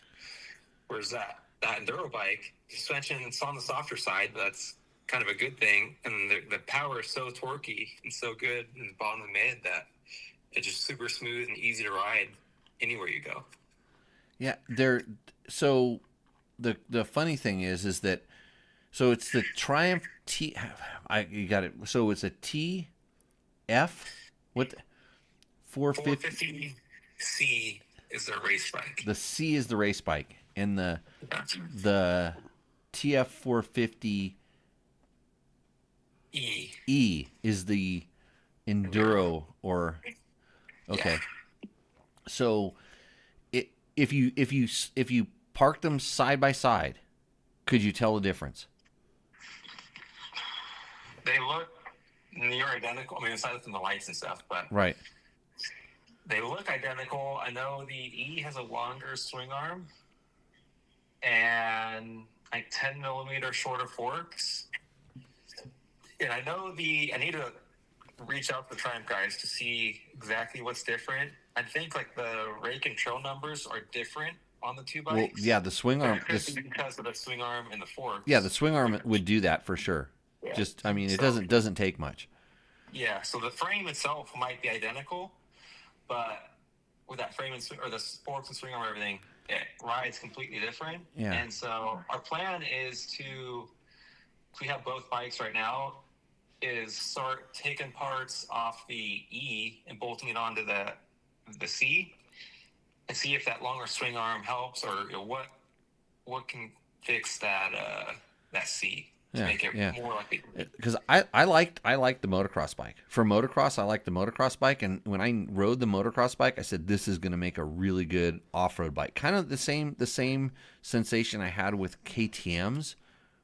Whereas that enduro bike, suspension, it's on the softer side, but that's kind of a good thing. And the power is so torquey and so good in the bottom and mid that it's just super smooth and easy to ride anywhere you go. Yeah, so the funny thing is that so it's the Triumph T. You got it. So it's a TF. What? 450. 450C is their race bike. The C is the race bike, and the TF 450 E is the enduro or okay. Yeah. So if you park them side by side, could you tell the difference? They look near identical. I mean, aside from the lights and stuff, but Right. they look identical. I know the E has a longer swing arm and like 10 millimeter shorter forks. And I know I need to reach out to the Triumph guys to see exactly what's different. I think like the rake and trail numbers are different on the two bikes. Well, yeah, the swing arm. But it could be because of the swing arm and the forks. Yeah, the swing arm would do that for sure. Yeah. Just, I mean, it So- doesn't take much. Yeah, so the frame itself might be identical, but with that frame or the forks and swing arm and everything, it rides completely different. Yeah. And so our plan is to, we have both bikes right now, is start taking parts off the E and bolting it onto the C, and see if that longer swing arm helps, or what can fix that C to make it more like it. Because I liked the motocross bike. For motocross, I liked the motocross bike, and when I rode the motocross bike, I said this is going to make a really good off-road bike. Kind of the same sensation I had with KTM's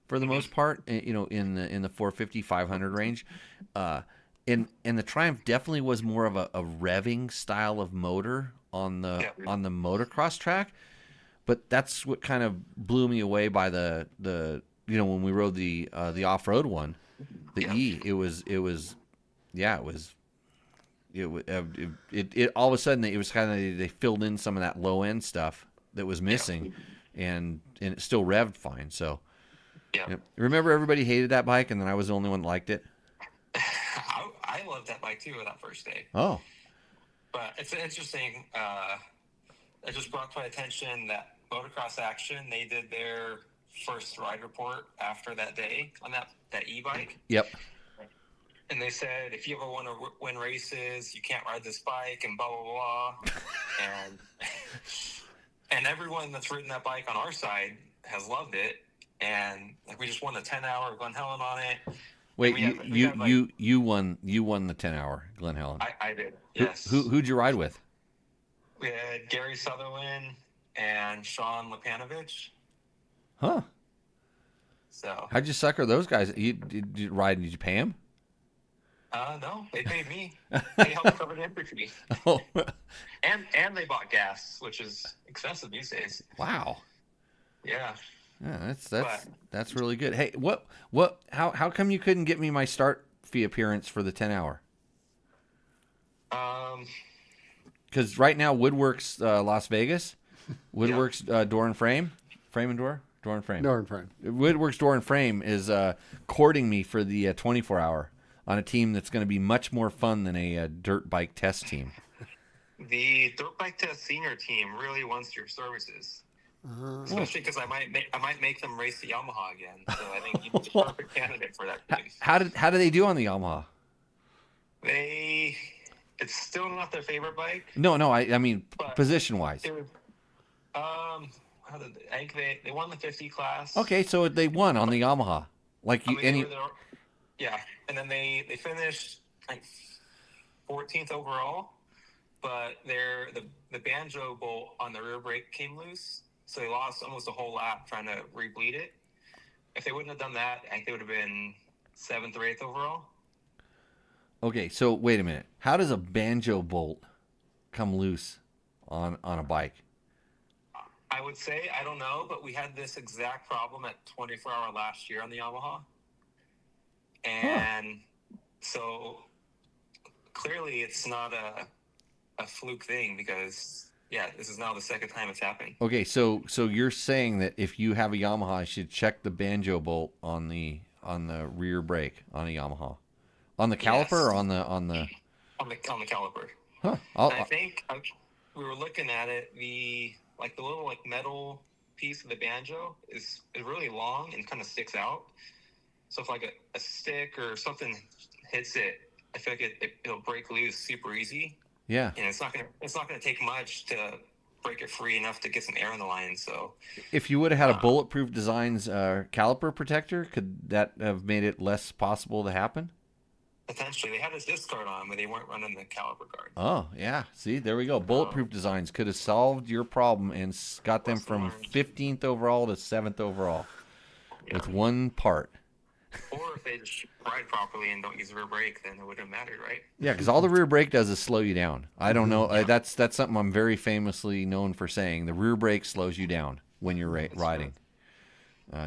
for the most part. You know, in the 450, 500 range. And the Triumph definitely was more of a revving style of motor on the motocross track. But that's what kind of blew me away by the when we rode the off-road one, E, it all of a sudden it was kind of, they filled in some of that low end stuff that was missing, and it still revved fine. So remember, everybody hated that bike, and then I was the only one that liked it. I loved that bike too that first day. Oh, but it's interesting. It just brought to my attention that Motocross Action, they did their first ride report after that day on that e-bike. Yep. And they said, if you ever want to win races, you can't ride this bike, and blah, blah, blah. and everyone that's ridden that bike on our side has loved it. And like, we just won the 10-hour Glen Helen on it. Wait, you won the 10-hour Glen Helen. I did, yes. Who'd you ride with? We had Gary Sutherland and Sean Lepanovich. Huh. So how'd you sucker those guys? Did you ride? Did you pay them? No, they paid me. They helped cover the entry fee. Oh. And they bought gas, which is excessive these days. Wow. Yeah. Yeah, that's really good. Hey, how come you couldn't get me my start fee appearance for the 10-hour? Because right now Woodworks Las Vegas, Woodworks Door and Frame and Door and Frame. Door and Frame. Woodworks Door and Frame is courting me for the 24-hour on a team that's going to be much more fun than a dirt bike test team. The dirt bike test senior team really wants your services. Especially because I might make them race the Yamaha again. So I think you'd be the perfect candidate for that. How do they do on the Yamaha? It's still not their favorite bike. No, I mean position wise. I think they won the 50 class. Okay, so they won on the Yamaha. And then they finished like 14th overall, but the banjo bolt on the rear brake came loose. So they lost almost a whole lap trying to rebleed it. If they wouldn't have done that, I think they would have been 7th or 8th overall. Okay, so wait a minute. How does a banjo bolt come loose on a bike? I would say, I don't know, but we had this exact problem at 24-hour last year on the Yamaha. And so clearly it's not a fluke thing, because this is now the second time it's happening. Okay, so you're saying that if you have a Yamaha, I should check the banjo bolt on the rear brake on a Yamaha, on the caliper, or on the caliper. Huh? I think we were looking at it. The little metal piece of the banjo is really long and kind of sticks out. So if a stick or something hits it, I feel like it'll break loose super easy. Yeah. And it's not gonna take much to break it free enough to get some air in the line. So if you would have had a Bulletproof Designs caliper protector, could that have made it less possible to happen? Potentially. They had this disc guard on, but they weren't running the caliper guard. Oh, yeah. See, there we go. Bulletproof Designs could have solved your problem and got them from 15th overall to 7th overall with one part. Or if they just ride properly and don't use the rear brake, then it wouldn't have mattered, right? Yeah, because all the rear brake does is slow you down. I don't know. That's something I'm very famously known for saying. The rear brake slows you down when you're riding.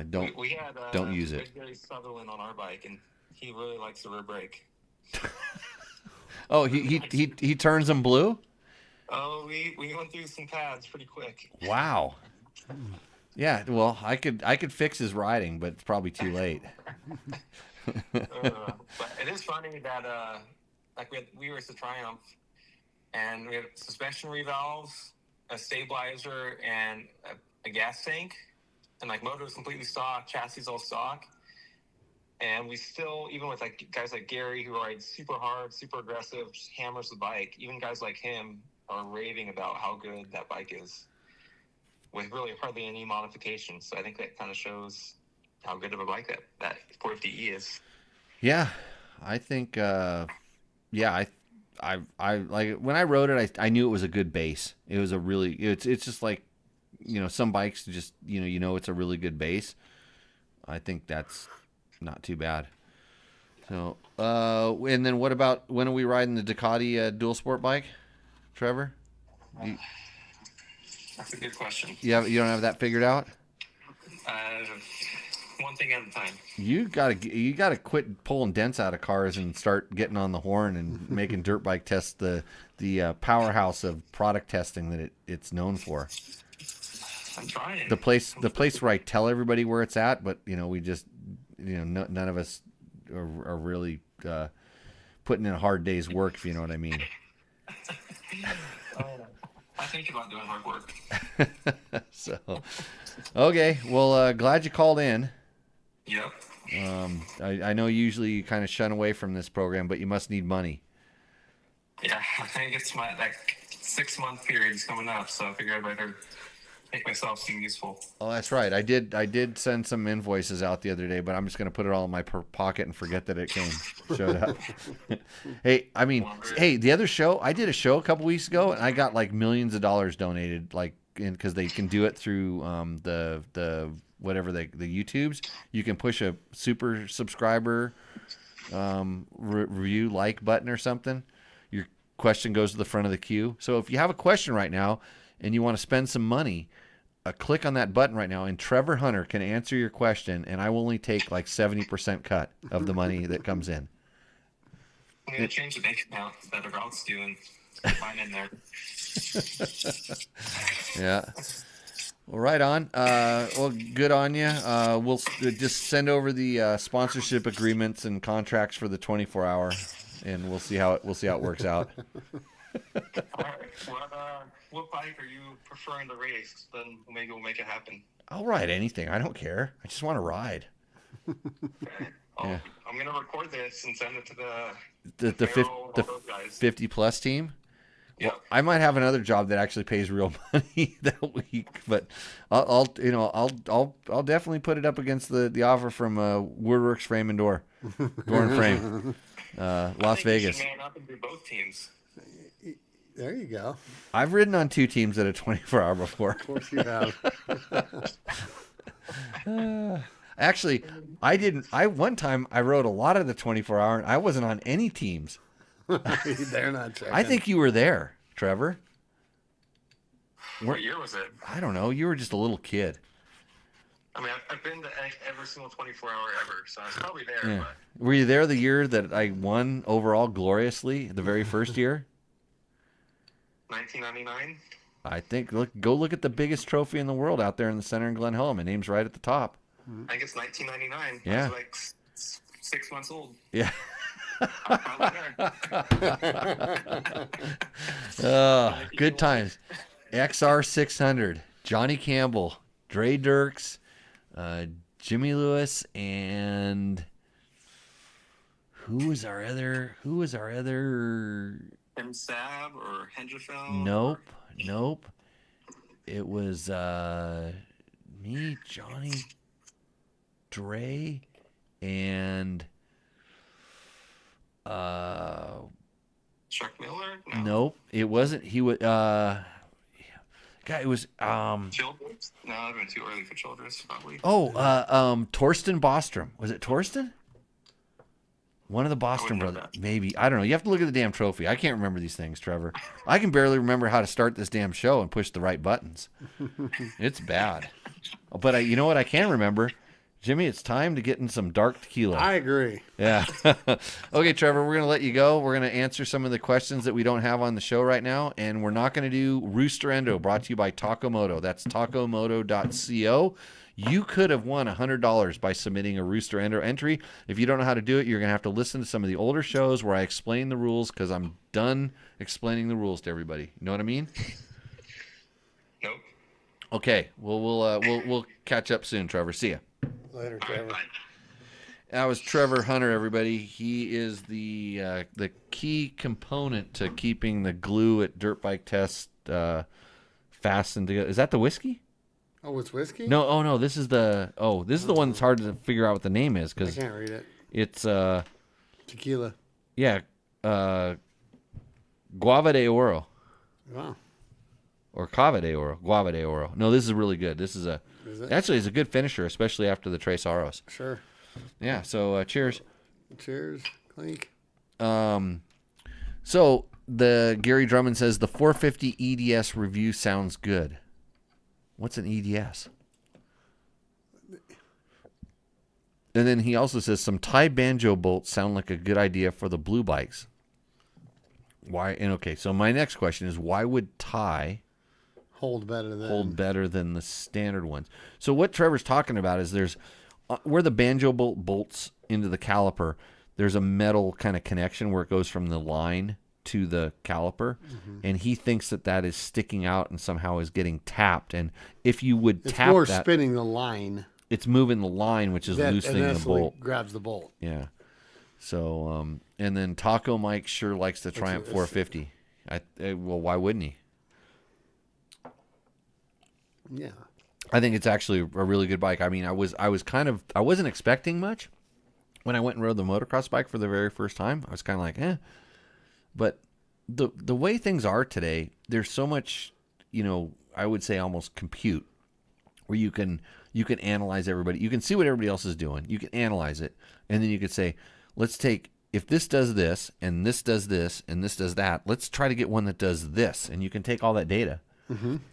Don't use it. We had Gary Sutherland on our bike, and he really likes the rear brake. Oh, he turns them blue? Oh, we went through some pads pretty quick. Wow. Yeah, well, I could fix his riding, but it's probably too late. But it is funny that we raced the Triumph, and we had suspension revalves, a stabilizer, and a gas tank. And like motor is completely stock, chassis all stock. And we still, even with like guys like Gary who rides super hard, super aggressive, just hammers the bike, even guys like him are raving about how good that bike is with really hardly any modifications. So I think that kind of shows how good of a bike that 450E is. Yeah, I think. I like when I rode it. I knew it was a good base. It was a really. It's just like, some bikes just it's a really good base. I think that's not too bad. So, and then what about when are we riding the Ducati dual sport bike, Trevor? That's a good question. You don't have that figured out? One thing at a time. You gotta quit pulling dents out of cars and start getting on the horn and making dirt bike tests the powerhouse of product testing that it's known for. I'm trying. The place where I tell everybody where it's at, but we just none of us are really putting in a hard day's work, if you know what I mean. I think about doing hard work. So, okay. Well, glad you called in. Yep. I know usually you kind of shun away from this program, but you must need money. Yeah, I think it's my 6-month period is coming up, so I figured I better make myself seem useful. Oh, that's right. I did send some invoices out the other day, but I'm just going to put it all in my pocket and forget that it showed up. Hey, the other show, I did a show a couple weeks ago, and I got like millions of dollars donated, because they can do it through the whatever the YouTubes. You can push a super subscriber review like button or something. Your question goes to the front of the queue. So if you have a question right now and you want to spend some money, click on that button right now, and Trevor Hunter can answer your question, and I will only take like 70% cut of the money that comes in. I'm going to change the bank account that the routes do and find in there. Yeah. Well, right on. Well, good on you. We'll just send over the sponsorship agreements and contracts for the 24-hour, and we'll see how it works out. All right. What bike are you preferring to race? Then maybe we'll make it happen. I'll ride anything. I don't care. I just want to ride. Okay. Yeah. I'm going to record this and send it to the Merrill, all those guys. 50 plus team. Yeah. Well, I might have another job that actually pays real money that week, but I'll definitely put it up against the offer from Woodworks Frame and Door and Frame, Las Vegas. You should man up and do both teams. There you go. I've ridden on 2 teams at a 24-hour before. Of course you have. Actually, I didn't. One time I rode a lot of the 24-hour, and I wasn't on any teams. They're not checking. I think you were there, Trevor. What year was it? I don't know. You were just a little kid. I mean, I've been to every single 24-hour ever, so I was probably there. Yeah. But Were you there the year that I won overall gloriously, the very first year? 1999. I think. Go look at the biggest trophy in the world out there in the center in Glen Helen. My name's right at the top. I think it's 1999. Yeah. I was like 6 months old. Yeah. I'm probably there. Good times. XR 600, Johnny Campbell, Dre Dirks, Jimmy Lewis, and who was our other? Tim Sab or Hendrifeld? Nope. It was me, Johnny, Dre, and Chuck Miller? No. nope. It wasn't. He was guy. It was Childress? No, I've been too early for Childress, probably. Torsten Bostrom. Was it Torsten? One of the Bostrom wouldn't know brothers. that. Maybe. I don't know. You have to look at the damn trophy. I can't remember these things, Trevor. I can barely remember how to start this damn show and push the right buttons. It's bad. But you know what I can remember? Jimmy, it's time to get in some dark tequila. I agree. Yeah. Okay, Trevor, we're going to let you go. We're going to answer some of the questions that we don't have on the show right now, and we're not going to do Rooster Endo, brought to you by Tacomoto. That's tacomoto.co. You could have won $100 by submitting a Rooster Endo entry. If you don't know how to do it, you're going to have to listen to some of the older shows where I explain the rules, because I'm done explaining the rules to everybody. You know what I mean? Okay. Well, we'll catch up soon, Trevor. See ya. Later, Trevor. That was Trevor Hunter, everybody. He is the key component to keeping the glue at dirt bike tests fastened together. Is that the whiskey? Oh, it's whiskey? No. Oh no. This is the one that's hard to figure out what the name is I because can't read it. it's Tequila. yeah Guava de Oro Wow. or Cava de Oro. Guava de Oro. No, this is really good. This is actually it's a good finisher, especially after the Tres Aros. Sure. Yeah. So cheers. Cheers. Clink. So the Gary Drummond says the 450 EDS review sounds good. What's an EDS? And then he also says some Thai banjo bolts sound like a good idea for the blue bikes. Why? And okay, so my next question is why would Thai Hold better than the standard ones? So what Trevor's talking about is there's where the banjo bolt bolts into the caliper, there's a metal kind of connection where it goes from the line to the caliper, and he thinks that is sticking out and somehow is getting tapped. And if you would It's tap more that, spinning the line. it's moving the line, which is loosening the bolt. Grabs the bolt. Yeah. So, and then Taco Mike sure likes the Triumph 450. Well, why wouldn't he? Yeah. I think it's actually a really good bike. I mean, I wasn't expecting much when I went and rode the motocross bike for the very first time. I was kind of like, eh. But the way things are today, there's so much, I would say almost compute, where you can analyze everybody. You can see what everybody else is doing. You can analyze it, and then you could say, let's take, if this does this, and this does this, and this does that, let's try to get one that does this. And you can take all that data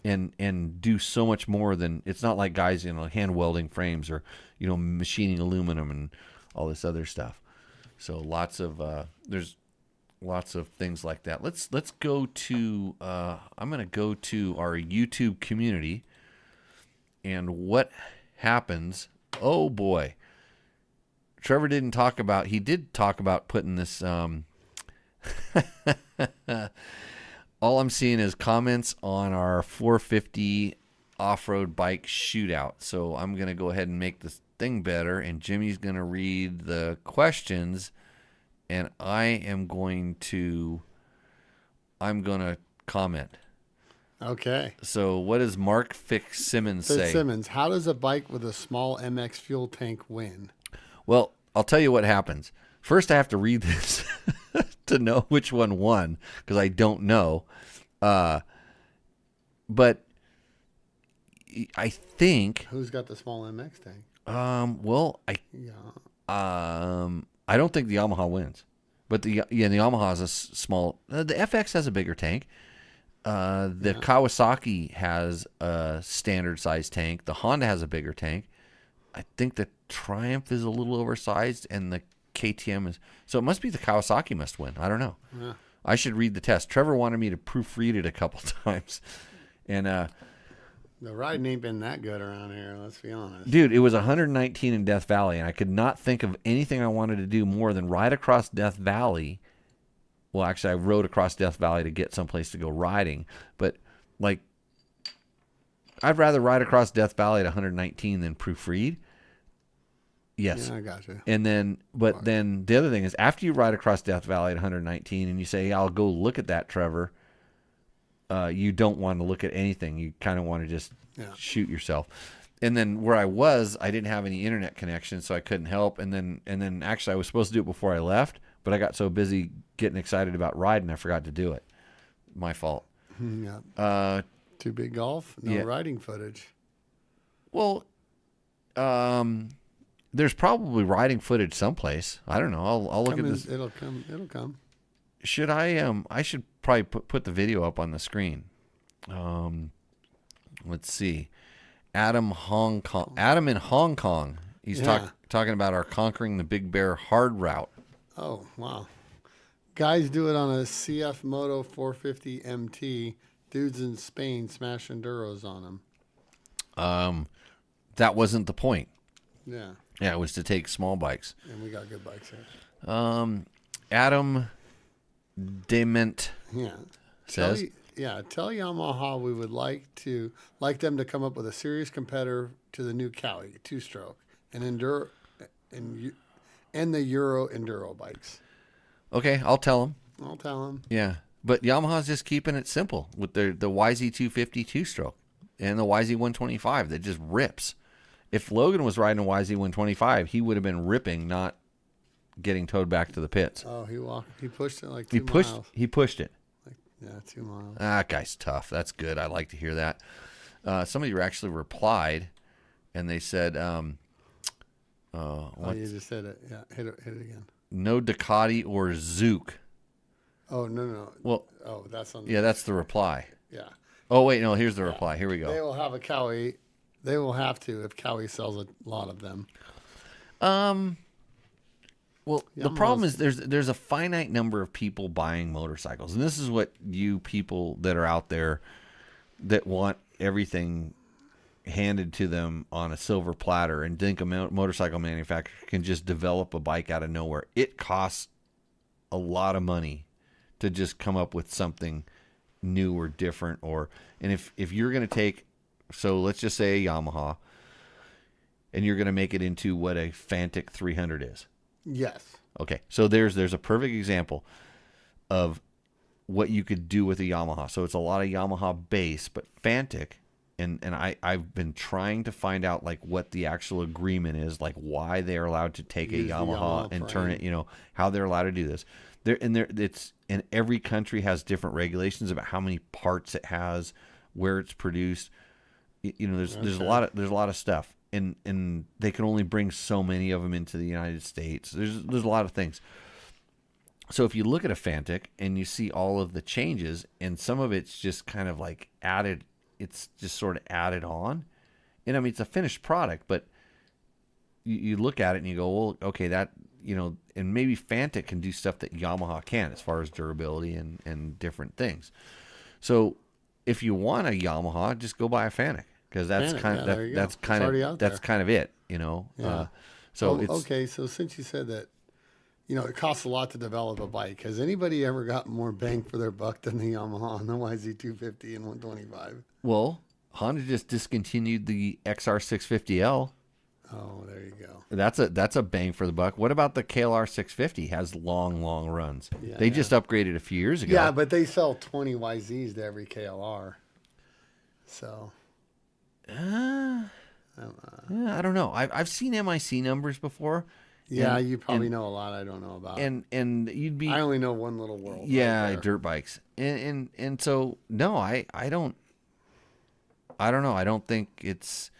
and do so much more than, it's not like guys, hand welding frames or, machining aluminum and all this other stuff. So there's lots of things like that. Let's go to, I'm going to go to our YouTube community and what happens. Oh boy. Trevor did talk about putting this, all I'm seeing is comments on our 450 off-road bike shootout. So I'm going to go ahead and make this thing better, and Jimmy's going to read the questions, and I'm going to comment. Okay. So what does Mark Fitzsimmons say? Fitzsimmons, how does a bike with a small MX fuel tank win? Well, I'll tell you what happens. First, I have to read this to know which one won, because I don't know. But I think... Who's got the small MX tank? I don't think the Yamaha wins. But the Yamaha has a small... the FX has a bigger tank. The Kawasaki has a standard size tank. The Honda has a bigger tank. I think the Triumph is a little oversized, and the KTM is... So it must be the Kawasaki must win. I don't know. Yeah. I should read the test. Trevor wanted me to proofread it a couple times. And the riding ain't been that good around here, let's be honest. Dude, it was 119 in Death Valley, and I could not think of anything I wanted to do more than ride across Death Valley. Well, actually, I rode across Death Valley to get someplace to go riding. But, I'd rather ride across Death Valley at 119 than proofread. Yes. Yeah, I got you. And then, then the other thing is, after you ride across Death Valley at 119 and you say, I'll go look at that, Trevor, you don't want to look at anything. You kind of want to just shoot yourself. And then where I was, I didn't have any internet connection, so I couldn't help. And then actually I was supposed to do it before I left, but I got so busy getting excited about riding, I forgot to do it. My fault. Yeah. Too big golf? No riding footage. Well, there's probably riding footage someplace. I don't know. I'll look at this. It'll come. Should I? I should probably put the video up on the screen. Let's see. Adam in Hong Kong. He's talking about our Conquering the Big Bear hard route. Oh, wow. Guys do it on a CF Moto 450 MT. Dudes in Spain smash enduros on them. That wasn't the point. Yeah. Yeah, it was to take small bikes. And we got good bikes here. Adam Dement says... tell Yamaha we would like them to come up with a serious competitor to the new Cowie 2-stroke and the Euro Enduro bikes. Okay, I'll tell them. I'll tell them. Yeah, but Yamaha's just keeping it simple with the YZ250 2-stroke and the YZ125 that just rips. If Logan was riding a YZ125, he would have been ripping, not getting towed back to the pits. Oh, he pushed it like 2 miles. He pushed it. Yeah, 2 miles. That guy's tough. That's good. I like to hear that. Somebody actually replied, and they said, Oh, you just said it. Yeah, hit it again. no Ducati or Zook. Oh, no. Well, that's on. yeah, that's the reply. Yeah. Oh, wait, no, here's the reply. Here we They go. will have a Cowie. They will have to if Cowie sells a lot of them. Well, the problem is there's a finite number of people buying motorcycles, and this is what you people that are out there that want everything handed to them on a silver platter and think a motorcycle manufacturer can just develop a bike out of nowhere. It costs a lot of money to just come up with something new or different. And if you're going to take, so let's just say a Yamaha, and you're going to make it into what a Fantic 300 is. Yes. Okay, so there's a perfect example of what you could do with a Yamaha. So it's a lot of Yamaha base, but Fantic, and I've been trying to find out like what the actual agreement is, like why they're allowed to take a Use the Yamaha and turn it, how they're allowed to do this. And every country has different regulations about how many parts it has, where it's produced. There's a lot of stuff. And they can only bring so many of them into the United States. There's a lot of things. So if you look at a Fantic and you see all of the changes, and some of it's just kind of like added, it's just sort of added on. And I mean, it's a finished product, but you look at it and you go, well, okay, that, and maybe Fantic can do stuff that Yamaha can as far as durability and different things. So if you want a Yamaha, just go buy a Fantic. Because that's kind of it, Yeah. Okay. So since you said that, it costs a lot to develop a bike. Has anybody ever gotten more bang for their buck than the Yamaha on the YZ250 and 125? Well, Honda just discontinued the XR650L. Oh, there you go. That's a bang for the buck. What about the KLR 650? Has long runs. Yeah, they just upgraded a few years ago. Yeah, but they sell 20 YZs to every KLR. So. I don't know. I've seen MIC numbers before. Yeah, you probably know a lot I don't know about. And you'd be. I only know one little world. Yeah, right there. dirt bikes. And so no, I don't know. I don't think it's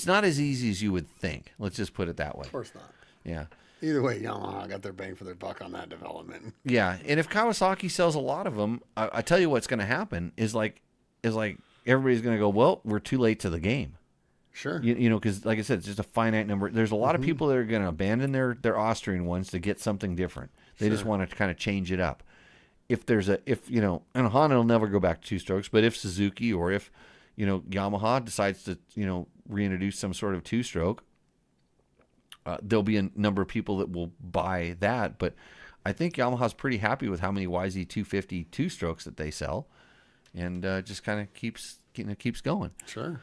not as easy as you would think. Let's just put it that way. Of course not. Yeah. Either way, Yamaha got their bang for their buck on that development. Yeah, and if Kawasaki sells a lot of them, I tell you what's going to happen is like everybody's going to go, well, we're too late to the game. Sure. Because like I said, it's just a finite number. There's a lot of people that are going to abandon their Austrian ones to get something different. They just want to kind of change it up. And Honda will never go back to 2-strokes, but if Suzuki or if, Yamaha decides to, reintroduce some sort of 2-stroke, there'll be a number of people that will buy that. But I think Yamaha's pretty happy with how many YZ250 2-strokes that they sell. And just kind of keeps going. Sure.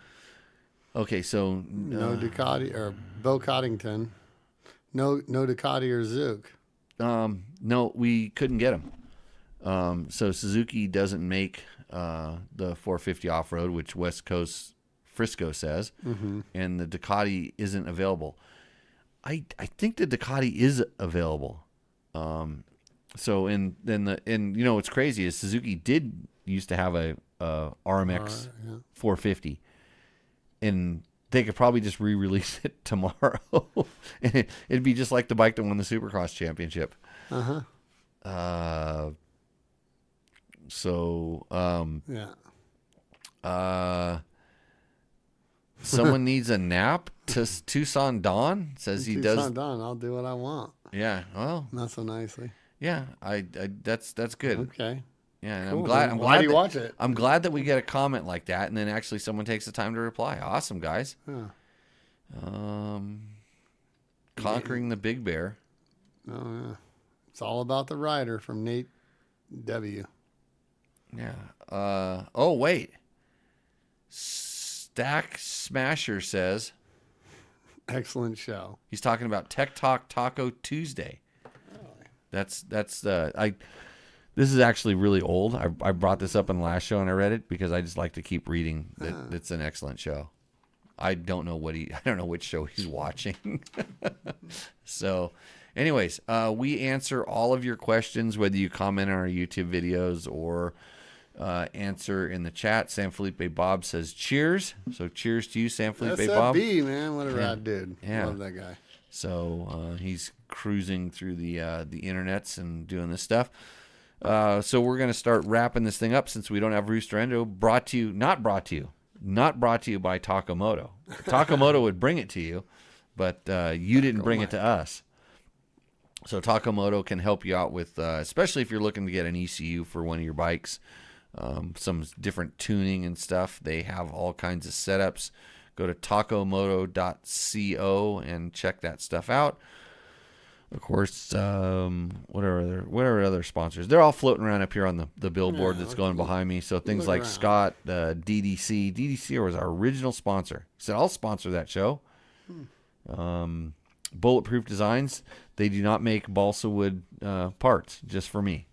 Okay, so no Ducati or Bo Coddington, no Ducati or Zook. No, we couldn't get them. So Suzuki doesn't make the 450 off road, which West Coast Frisco says, and the Ducati isn't available. I think the Ducati is available. So what's crazy is Suzuki used to have a RMX 450, and they could probably just re-release it tomorrow, and it'd be just like the bike that won the Supercross championship. Someone needs a nap. Tucson Dawn says he does. Tucson Dawn, I'll do what I want. Yeah, well, Not so nicely. yeah, I that's good. Okay. Yeah, and Cool. I'm glad. Why do you watch it? I'm glad that we get a comment like that, and then actually someone takes the time to reply. Awesome, guys. Yeah. Conquering the Big Bear. Oh yeah. It's all about the rider from Nate W. Yeah. Oh, wait. Stack Smasher says Excellent show. he's talking about Tech Talk Taco Tuesday. That's I. This is actually really old. I brought this up in the last show and I read it because I just like to keep reading. It's an excellent show. I don't know which show he's watching. So, anyways, we answer all of your questions, whether you comment on our YouTube videos or answer in the chat. San Felipe Bob says cheers. So cheers to you, San Felipe Bob. SFB, man. What a rad dude. Yeah. Love that guy. So he's cruising through the internets and doing this stuff. So we're going to start wrapping this thing up since we don't have Rooster Endo. Not brought to you by Takamoto. Takamoto would bring it to you, but you didn't bring it to us. So Takamoto can help you out with, especially if you're looking to get an ECU for one of your bikes, some different tuning and stuff. They have all kinds of setups. Go to takamoto.co and check that stuff out. Of course, what are other sponsors? They're all floating around up here on the billboard that's going behind me. So things like Scott, DDC. DDC was our original sponsor. Said I'll sponsor that show. Bulletproof Designs. They do not make balsa wood parts, just for me.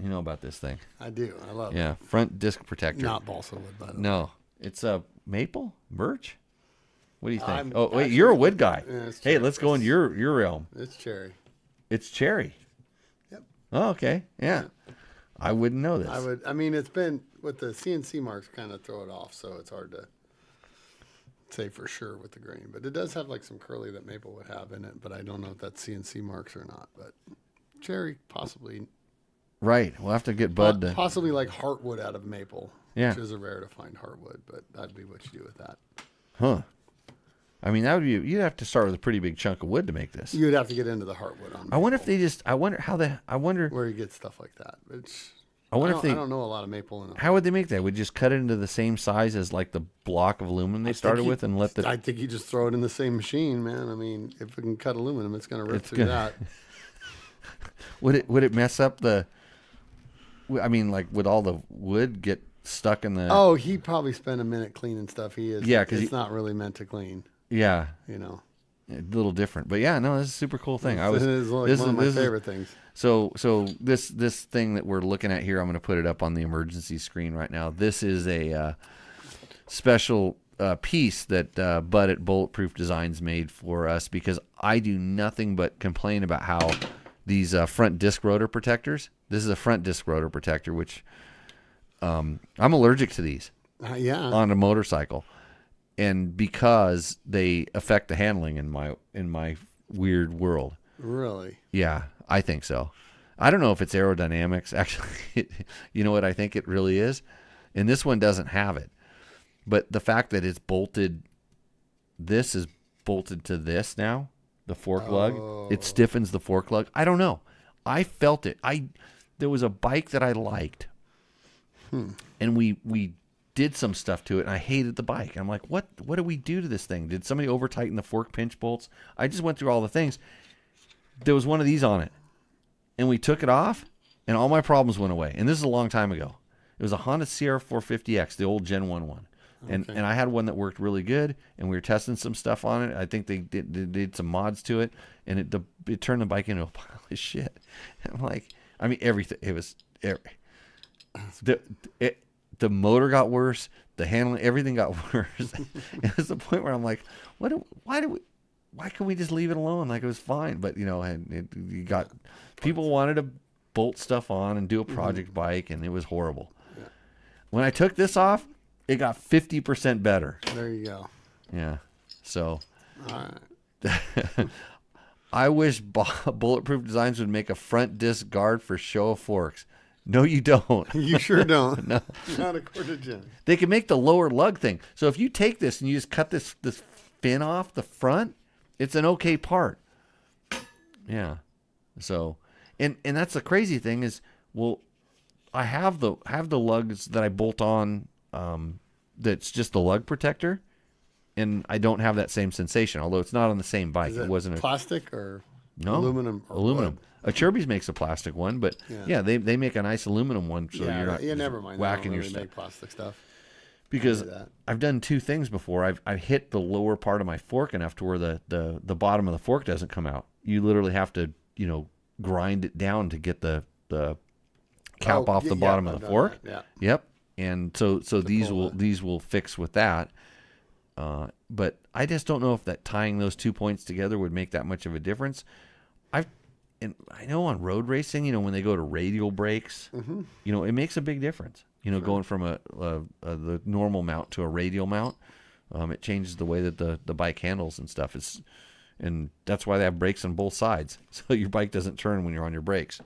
You know about this thing? I do. I love it. Yeah, front disc protector. Not balsa wood, by the way. No, it's a maple, birch. What do you think? I'm Oh wait, actually- you're a wood guy. Yeah, it's Hey, cherry. let's go in your realm. It's cherry. It's cherry. Yep. Oh, okay. Yeah. I wouldn't know this. I mean, it's been with the CNC marks kind of throw it off, so it's hard to say for sure with the grain. But it does have like some curly that maple would have in it, but I don't know if that's CNC marks or not. But cherry, possibly. Right. We'll have to get Bud to. Possibly like heartwood out of maple, Yeah. which is a rare to find heartwood, but that'd be what you do with that. Huh. I mean, that would be. You'd have to start with a pretty big chunk of wood to make this. You'd have to get into the heartwood on. I wonder if maple, they just. I wonder. where you get stuff like that. Which I wonder if I they. don't know a lot of maple in it. How would they make that? Would you just cut it into the same size as like the block of aluminum they started with, and let the. I think you just throw it in the same machine, man. I mean, if it can cut aluminum, it's going to rip It's through gonna- that. Would it mess up the? I mean, like, would all the wood get stuck in the? Oh, he probably spent a minute cleaning stuff. He is. Yeah, 'cause it's not really meant to clean. Yeah. You know, A little different, but yeah, no, this is a super cool thing. it is like one of my favorite things. So this thing that we're looking at here, I'm going to put it up on the emergency screen right now. This is a special piece that Bud at Bulletproof Designs made for us because I do nothing but complain about how these front disc rotor protectors. This is a front disc rotor protector, which I'm allergic to these Yeah. on a motorcycle. And because they affect the handling in my weird world. Really? Yeah, I think so. I don't know if it's aerodynamics. Actually, you know what I think it really is? And this one doesn't have it. But the fact that it's bolted, this is bolted to this now, the fork lug. It stiffens the fork lug. I don't know. I felt it. There was a bike that I liked. And we did some stuff to it, and I hated the bike. I'm like, what did we do to this thing? Did somebody over tighten the fork pinch bolts? I just went through all the things. There was one of these on it, and we took it off, and all my problems went away. And this is a long time ago. It was a Honda CR450X, the old Gen 1 one. And I had one that worked really good, and we were testing some stuff on it. I think they did some mods to it, and it turned the bike into a pile of shit. And I'm like, I mean, everything. It was the motor got worse, the handling, everything got worse. It was the point where I'm like, why can we just leave it alone? Like, it was fine. But, you know, you got people wanted to bolt stuff on and do a project bike, and it was horrible. Yeah. When I took this off, it got 50% better. There you go. Yeah. So All right. I wish Bulletproof Designs would make a front disc guard for show of forks. No, you don't. You sure don't. No. Not according to Jen. They can make the lower lug thing. So if you take this and you just cut this fin off the front, it's an okay part. Yeah. So, and that's the crazy thing is, well, I have the lugs that I bolt on. That's just the lug protector, and I don't have that same sensation. Although it's not on the same bike. Is It wasn't a plastic or No, Aluminum. Or aluminum. wood. A Chirby's makes a plastic one, but yeah, they make a nice aluminum one, so you're not never mind. whacking They your don't really stuff. make plastic stuff. Because that. I've done two things before. I've hit the lower part of my fork enough to where the bottom of the fork doesn't come out. You literally have to, grind it down to get the cap off the bottom of the fork. Yeah. Yep. And so these will fix with that. But I just don't know if that tying those 2 points together would make that much of a difference. I know on road racing, when they go to radial brakes, it makes a big difference. Going from the normal mount to a radial mount, it changes the way that the bike handles and stuff. And that's why they have brakes on both sides, so your bike doesn't turn when you're on your brakes.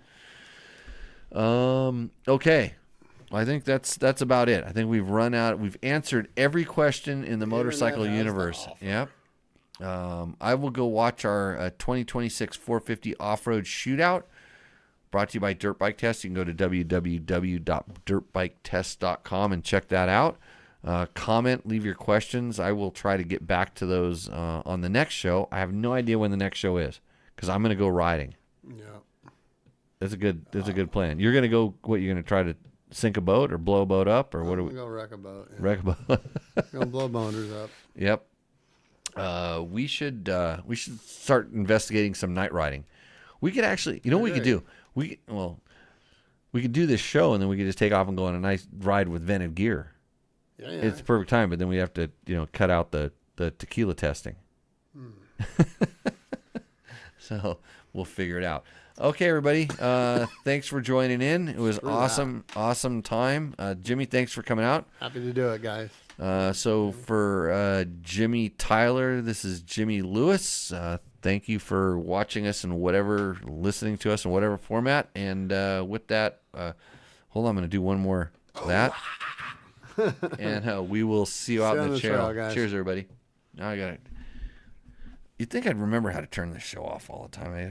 Okay, I think that's about it. I think we've run out. We've answered every question in the motorcycle universe. Yep. I will go watch our 2026 450 off-road shootout. Brought to you by Dirt Bike Test. You can go to www.dirtbiketest.com and check that out. Comment, leave your questions. I will try to get back to those on the next show. I have no idea when the next show is because I'm going to go riding. Yeah. That's a good plan. You're going to go, what, you're going to try to sink a boat or blow a boat up? Or what are we? Go wreck a boat. Yeah. Wreck a boat. Gonna blow motors up. Yep. We should start investigating some night riding. We could actually, what we could do? We could do this show and then we could just take off and go on a nice ride with vented gear. Yeah. It's the perfect time, but then we have to, cut out the tequila testing. So we'll figure it out. Okay, everybody. Thanks for joining in. It was awesome time. Jimmy, thanks for coming out. Happy to do it, guys. So for Jimmy Tyler, this is Jimmy Lewis. Thank you for watching us and listening to us in whatever format. And with that, hold on, I'm going to do one more of that. And we will see you out in the trail. Guys. Cheers, everybody. Now I got it. You'd think I'd remember how to turn this show off all the time.